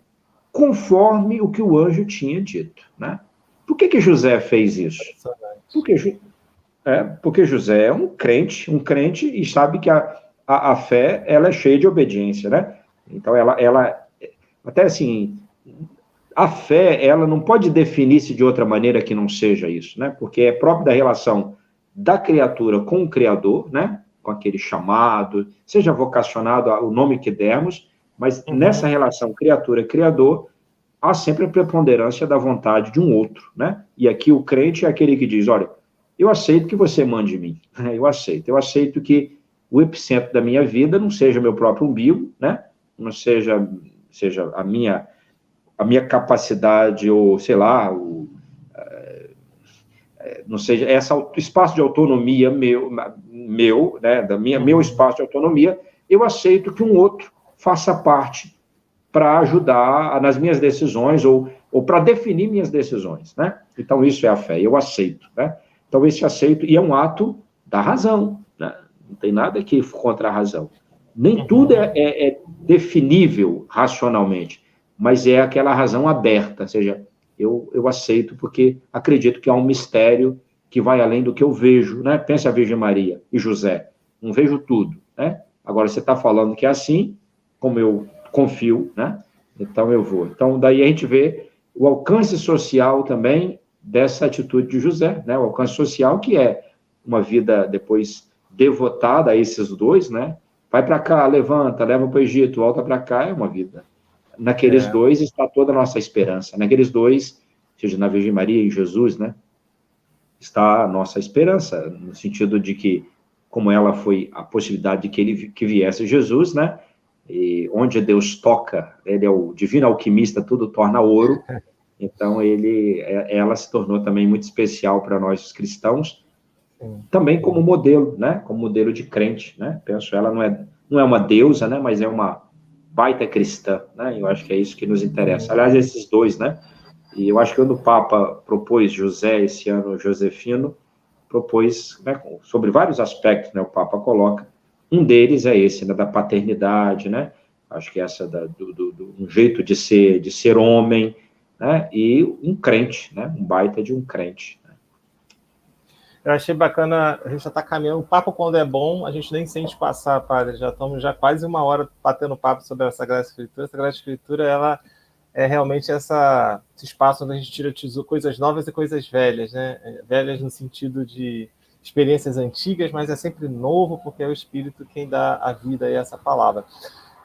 conforme o que o anjo tinha dito, né? Por que José fez isso? Porque José é um crente e sabe que a fé, ela é cheia de obediência, né? Então, ela até assim, a fé, ela não pode definir-se de outra maneira que não seja isso, né? Porque é próprio da relação da criatura com o Criador, né? Com aquele chamado, seja vocacionado ao nome que dermos, mas nessa relação criatura-criador, há sempre a preponderância da vontade de um outro, né? E aqui o crente é aquele que diz, olha, eu aceito que você mande em mim, eu aceito que o epicentro da minha vida não seja meu próprio umbigo, né? Não seja a minha capacidade, ou sei lá, não seja esse espaço de autonomia meu, né, meu espaço de autonomia, eu aceito que um outro faça parte para ajudar nas minhas decisões, ou para definir minhas decisões, né? Então, isso é a fé, eu aceito, né? Então, esse aceito, e é um ato da razão, né? Não tem nada aqui contra a razão. Nem tudo é definível racionalmente, mas é aquela razão aberta, ou seja, eu aceito porque acredito que há um mistério que vai além do que eu vejo, né? Pensa a Virgem Maria e José, não vejo tudo, né? Agora, você está falando que é assim, como eu confio, né? Então, eu vou. Então, daí a gente vê o alcance social também dessa atitude de José, né? O alcance social que é uma vida depois devotada a esses dois, né? Vai para cá, levanta, leva para o Egito, volta para cá, é uma vida. Naqueles dois está toda a nossa esperança. Naqueles dois, seja na Virgem Maria e Jesus, né? Está a nossa esperança, no sentido de que, como ela foi a possibilidade de que viesse Jesus, né? E onde Deus toca, ele é o divino alquimista, tudo torna ouro. Então, ela se tornou também muito especial para nós, os cristãos, também como modelo, né? Como modelo de crente, né? Penso, ela não é uma deusa, né? Mas é uma baita cristã, né? Eu acho que é isso que nos interessa. Aliás, esses dois, né? E eu acho que quando o Papa propôs José, esse ano Josefino, propôs, né, sobre vários aspectos, né? O Papa coloca. Um deles é esse, né? Da paternidade, né? Acho que essa um jeito de ser homem, né? E um crente, né? Um baita de um crente. Eu achei bacana, a gente já está caminhando. O papo, quando é bom, a gente nem sente passar, padre. Já estamos quase uma hora batendo papo sobre a Sagrada Escritura. A Sagrada Escritura, ela é realmente esse espaço onde a gente tira coisas novas e coisas velhas, né? Velhas no sentido de experiências antigas, mas é sempre novo, porque é o Espírito quem dá a vida a essa palavra.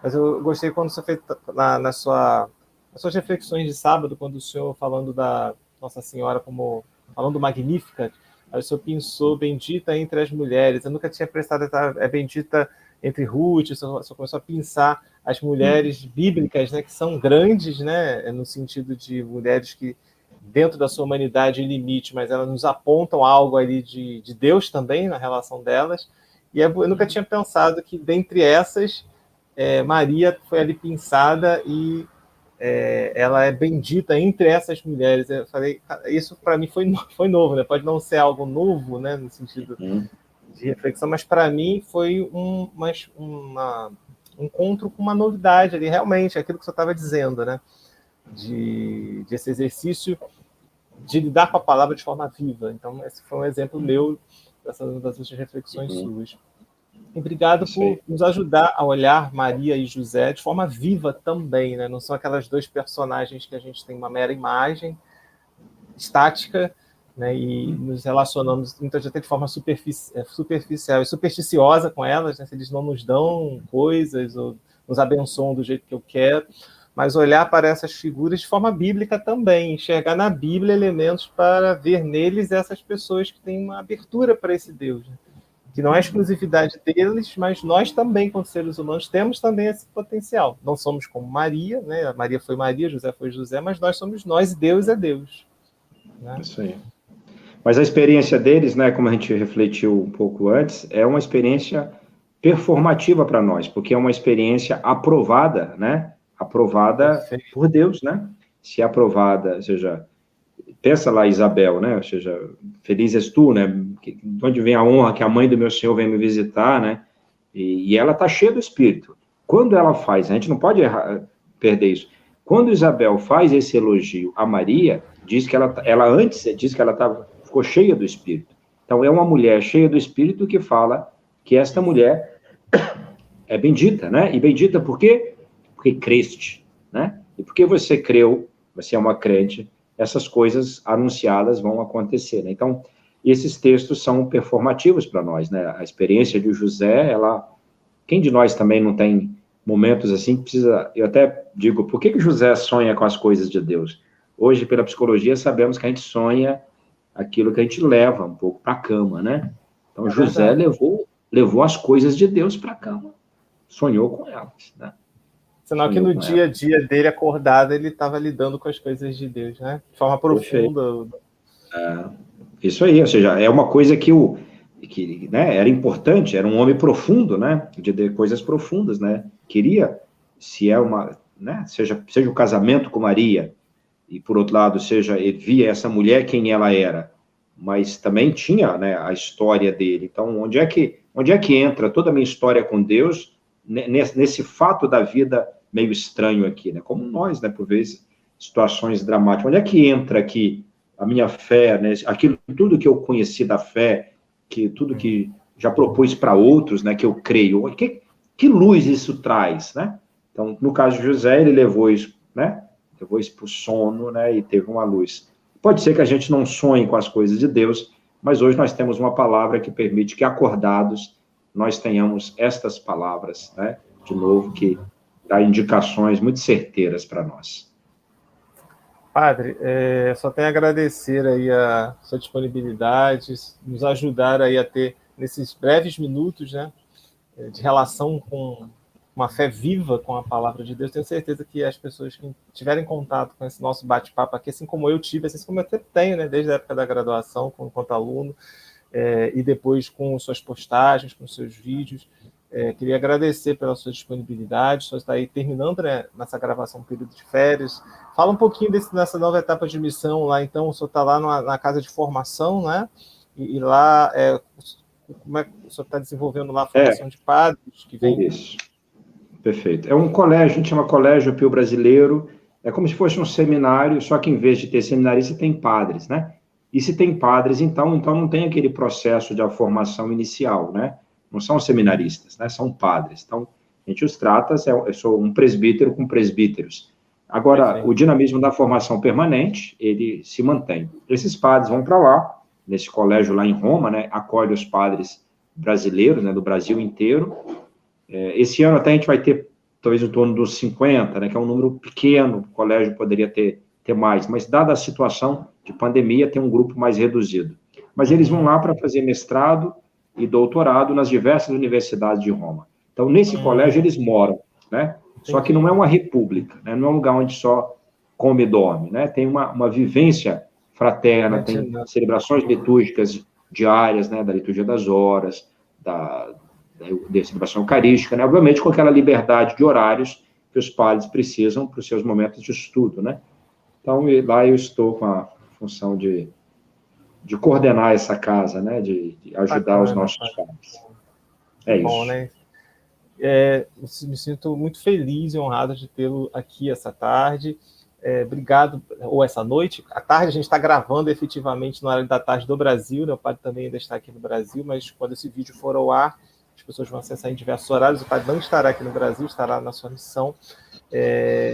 Mas eu gostei quando você fez nas suas reflexões de sábado, quando o senhor, falando da Nossa Senhora, como falando Magnífica, aí o senhor pensou bendita entre as mulheres. Eu nunca tinha prestado atenção, é bendita entre Ruth, o senhor começou a pensar as mulheres bíblicas, né, que são grandes, né, no sentido de mulheres que, dentro da sua humanidade, limite, mas elas nos apontam algo ali de Deus também na relação delas. E eu nunca tinha pensado que, dentre essas, Maria foi ali pensada e ela é bendita entre essas mulheres. Eu falei, isso para mim foi novo, né? Pode não ser algo novo, né, no sentido de reflexão, mas para mim foi um encontro com uma novidade ali, realmente, aquilo que você estava dizendo, né? De esse exercício de lidar com a palavra de forma viva. Então, esse foi um exemplo meu das outras reflexões suas. E obrigado por nos ajudar a olhar Maria e José de forma viva também, né? Não são aquelas dois personagens que a gente tem uma mera imagem estática, né? E nos relacionamos muitas vezes de forma superficial e supersticiosa com elas, né? Se eles não nos dão coisas ou nos abençoam do jeito que eu quero, mas olhar para essas figuras de forma bíblica também, enxergar na Bíblia elementos para ver neles essas pessoas que têm uma abertura para esse Deus, né? Que não é exclusividade deles, mas nós também, como seres humanos, temos também esse potencial. Não somos como Maria, né? Maria foi Maria, José foi José, mas nós somos nós e Deus é Deus, né? Isso aí. Mas a experiência deles, né, como a gente refletiu um pouco antes, é uma experiência performativa para nós, porque é uma experiência aprovada, né? Aprovada Perfeito. por Deus, né? Se é aprovada, ou seja, pensa lá Isabel, né? Ou seja, feliz és tu, né? De onde vem a honra que a mãe do meu Senhor vem me visitar, né? E ela está cheia do Espírito. Quando ela faz, a gente não pode perder isso. Quando Isabel faz esse elogio a Maria, diz que ela antes diz que ela ficou cheia do Espírito. Então é uma mulher cheia do Espírito que fala que esta mulher é bendita, né? E bendita por quê? Porque creste, né? E porque você creu, você é uma crente, essas coisas anunciadas vão acontecer, né? Então, esses textos são performativos para nós, né? A experiência de José, quem de nós também não tem momentos assim que precisa... Eu até digo, por que José sonha com as coisas de Deus? Hoje, pela psicologia, sabemos que a gente sonha aquilo que a gente leva um pouco para a cama, né? Então, José levou as coisas de Deus para a cama. Sonhou com elas, né? Senão que no dia a dia dele, acordado, ele estava lidando com as coisas de Deus, né? De forma profunda. Isso aí, ou seja, é uma coisa que né, era importante, era um homem profundo, né? De coisas profundas, né? Queria, se é uma, né? Seja o casamento com Maria, e por outro lado, ele via essa mulher quem ela era, mas também tinha, né, a história dele. Então, onde é que entra toda a minha história com Deus nesse fato da vida meio estranho aqui, né? Como nós, né, por vezes, situações dramáticas. Onde é que entra aqui a minha fé, né? Aquilo, tudo que eu conheci da fé, tudo que já propus para outros, né, que eu creio. Que luz isso traz, né? Então, no caso de José, ele levou isso, né? Levou isso para o sono, né? E teve uma luz. Pode ser que a gente não sonhe com as coisas de Deus, mas hoje nós temos uma palavra que permite que, acordados, nós tenhamos estas palavras, né? De novo, que dá indicações muito certeiras para nós. Padre, só tenho a agradecer aí a sua disponibilidade, nos ajudar aí a ter, nesses breves minutos, né, de relação com uma fé viva com a palavra de Deus. Tenho certeza que as pessoas que tiverem contato com esse nosso bate-papo aqui, assim como eu tive, assim como eu sempre tenho, né, desde a época da graduação, enquanto aluno, e depois com suas postagens, com seus vídeos, queria agradecer pela sua disponibilidade. O senhor está aí terminando, né, nessa gravação um período de férias. Fala um pouquinho nessa nova etapa de missão lá. Então, o senhor está lá na casa de formação, né? E lá, como é que o senhor está desenvolvendo lá a formação de padres que vem? Isso, perfeito. É um colégio, a gente chama Colégio Pio Brasileiro, é como se fosse um seminário, só que em vez de ter seminarista, tem padres, né? E se tem padres, então não tem aquele processo de formação inicial, né? Não são seminaristas, né? São padres. Então, a gente os trata, eu sou um presbítero com presbíteros. Agora, Perfeito. O dinamismo da formação permanente, ele se mantém. Esses padres vão para lá, nesse colégio lá em Roma, né? Acolhe os padres brasileiros, né? Do Brasil inteiro. Esse ano até a gente vai ter, talvez, em torno dos 50, né? Que é um número pequeno, o colégio poderia ter mais, mas dada a situação de pandemia, tem um grupo mais reduzido. Mas eles vão lá para fazer mestrado e doutorado nas diversas universidades de Roma. Então, nesse colégio, eles moram, né? Só que não é uma república, né? Não é um lugar onde só come e dorme, né? Tem uma vivência fraterna, tem celebrações litúrgicas diárias, né? Da liturgia das horas, da celebração eucarística, né? Obviamente com aquela liberdade de horários que os padres precisam para os seus momentos de estudo, né? Então, lá eu estou com a função de coordenar essa casa, né? De ajudar os nossos padres. É isso. Bom, né? Me sinto muito feliz e honrado de tê-lo aqui essa tarde. Obrigado, ou essa noite. À tarde a gente está gravando efetivamente no horário da tarde do Brasil, né? O padre também ainda está aqui no Brasil, mas quando esse vídeo for ao ar, as pessoas vão acessar em diversos horários. O padre não estará aqui no Brasil, estará na sua missão.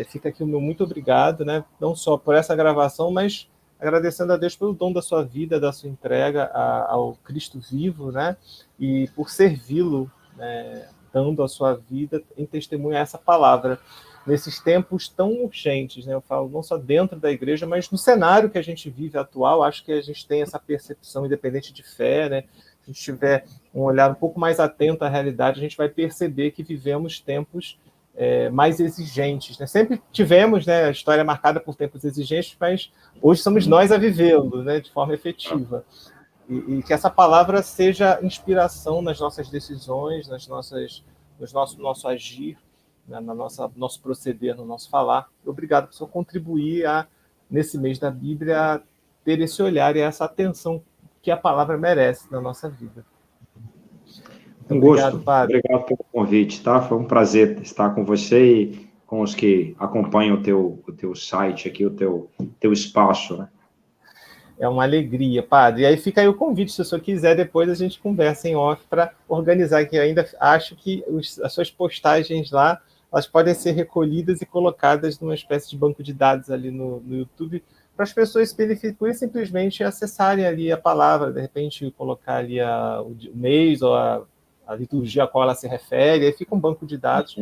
Fica aqui o meu muito obrigado, né? Não só por essa gravação, mas agradecendo a Deus pelo dom da sua vida, da sua entrega ao Cristo vivo, né? E por servi-lo, né? Dando a sua vida em testemunho a essa palavra. nesses tempos tão urgentes, né? Eu falo não só dentro da igreja, mas no cenário que a gente vive atual, acho que a gente tem essa percepção, independente de fé, né? Se a gente tiver um olhar um pouco mais atento à realidade, a gente vai perceber que vivemos tempos mais exigentes, né? Sempre tivemos, né, a história marcada por tempos exigentes, mas hoje somos nós a vivê-lo, né, de forma efetiva. E que essa palavra seja inspiração nas nossas decisões, nosso agir, né, nosso proceder, no nosso falar. Obrigado por seu contribuir nesse mês da Bíblia, a ter esse olhar e essa atenção que a palavra merece na nossa vida. Um gosto. Obrigado pelo convite, tá? Foi um prazer estar com você e com os que acompanham o teu site aqui, o teu espaço, né? É uma alegria, padre. E aí fica aí o convite, se o senhor quiser, depois a gente conversa em off para organizar, que eu ainda acho que as suas postagens lá, elas podem ser recolhidas e colocadas numa espécie de banco de dados ali no YouTube, para as pessoas se beneficiarem simplesmente acessarem ali a palavra, de repente colocar ali o mês ou a liturgia a qual ela se refere, aí fica um banco de dados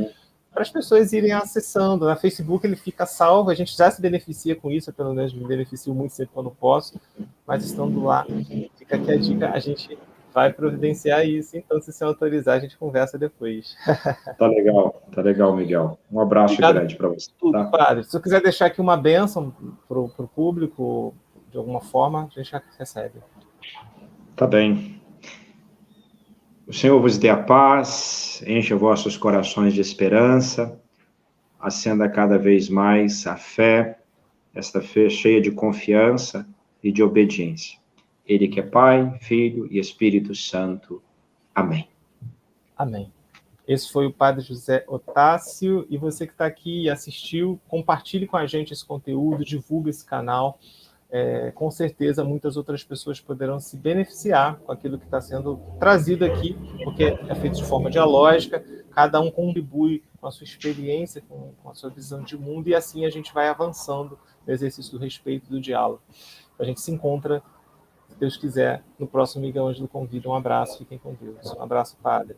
para as pessoas irem acessando. Na Facebook ele fica salvo, a gente já se beneficia com isso, eu, pelo menos me beneficio muito sempre quando posso, mas estando lá, fica aqui a dica, a gente vai providenciar isso, então se você autorizar, a gente conversa depois. Tá legal, Miguel. Um abraço grande para você. Tudo, padre. Se eu quiser deixar aqui uma bênção para o público, de alguma forma, a gente já recebe. Tá bem. O Senhor vos dê a paz, encha vossos corações de esperança, acenda cada vez mais a fé, esta fé cheia de confiança e de obediência. Ele que é Pai, Filho e Espírito Santo. Amém. Amém. Esse foi o Padre José Otácio, e você que está aqui e assistiu, compartilhe com a gente esse conteúdo, divulgue esse canal. Com certeza muitas outras pessoas poderão se beneficiar com aquilo que está sendo trazido aqui, porque é feito de forma dialógica, cada um contribui com a sua experiência, com a sua visão de mundo, e assim a gente vai avançando no exercício do respeito e do diálogo. A gente se encontra, se Deus quiser, no próximo Miguel Ângelo Convida. Um abraço, fiquem com Deus. Um abraço, padre.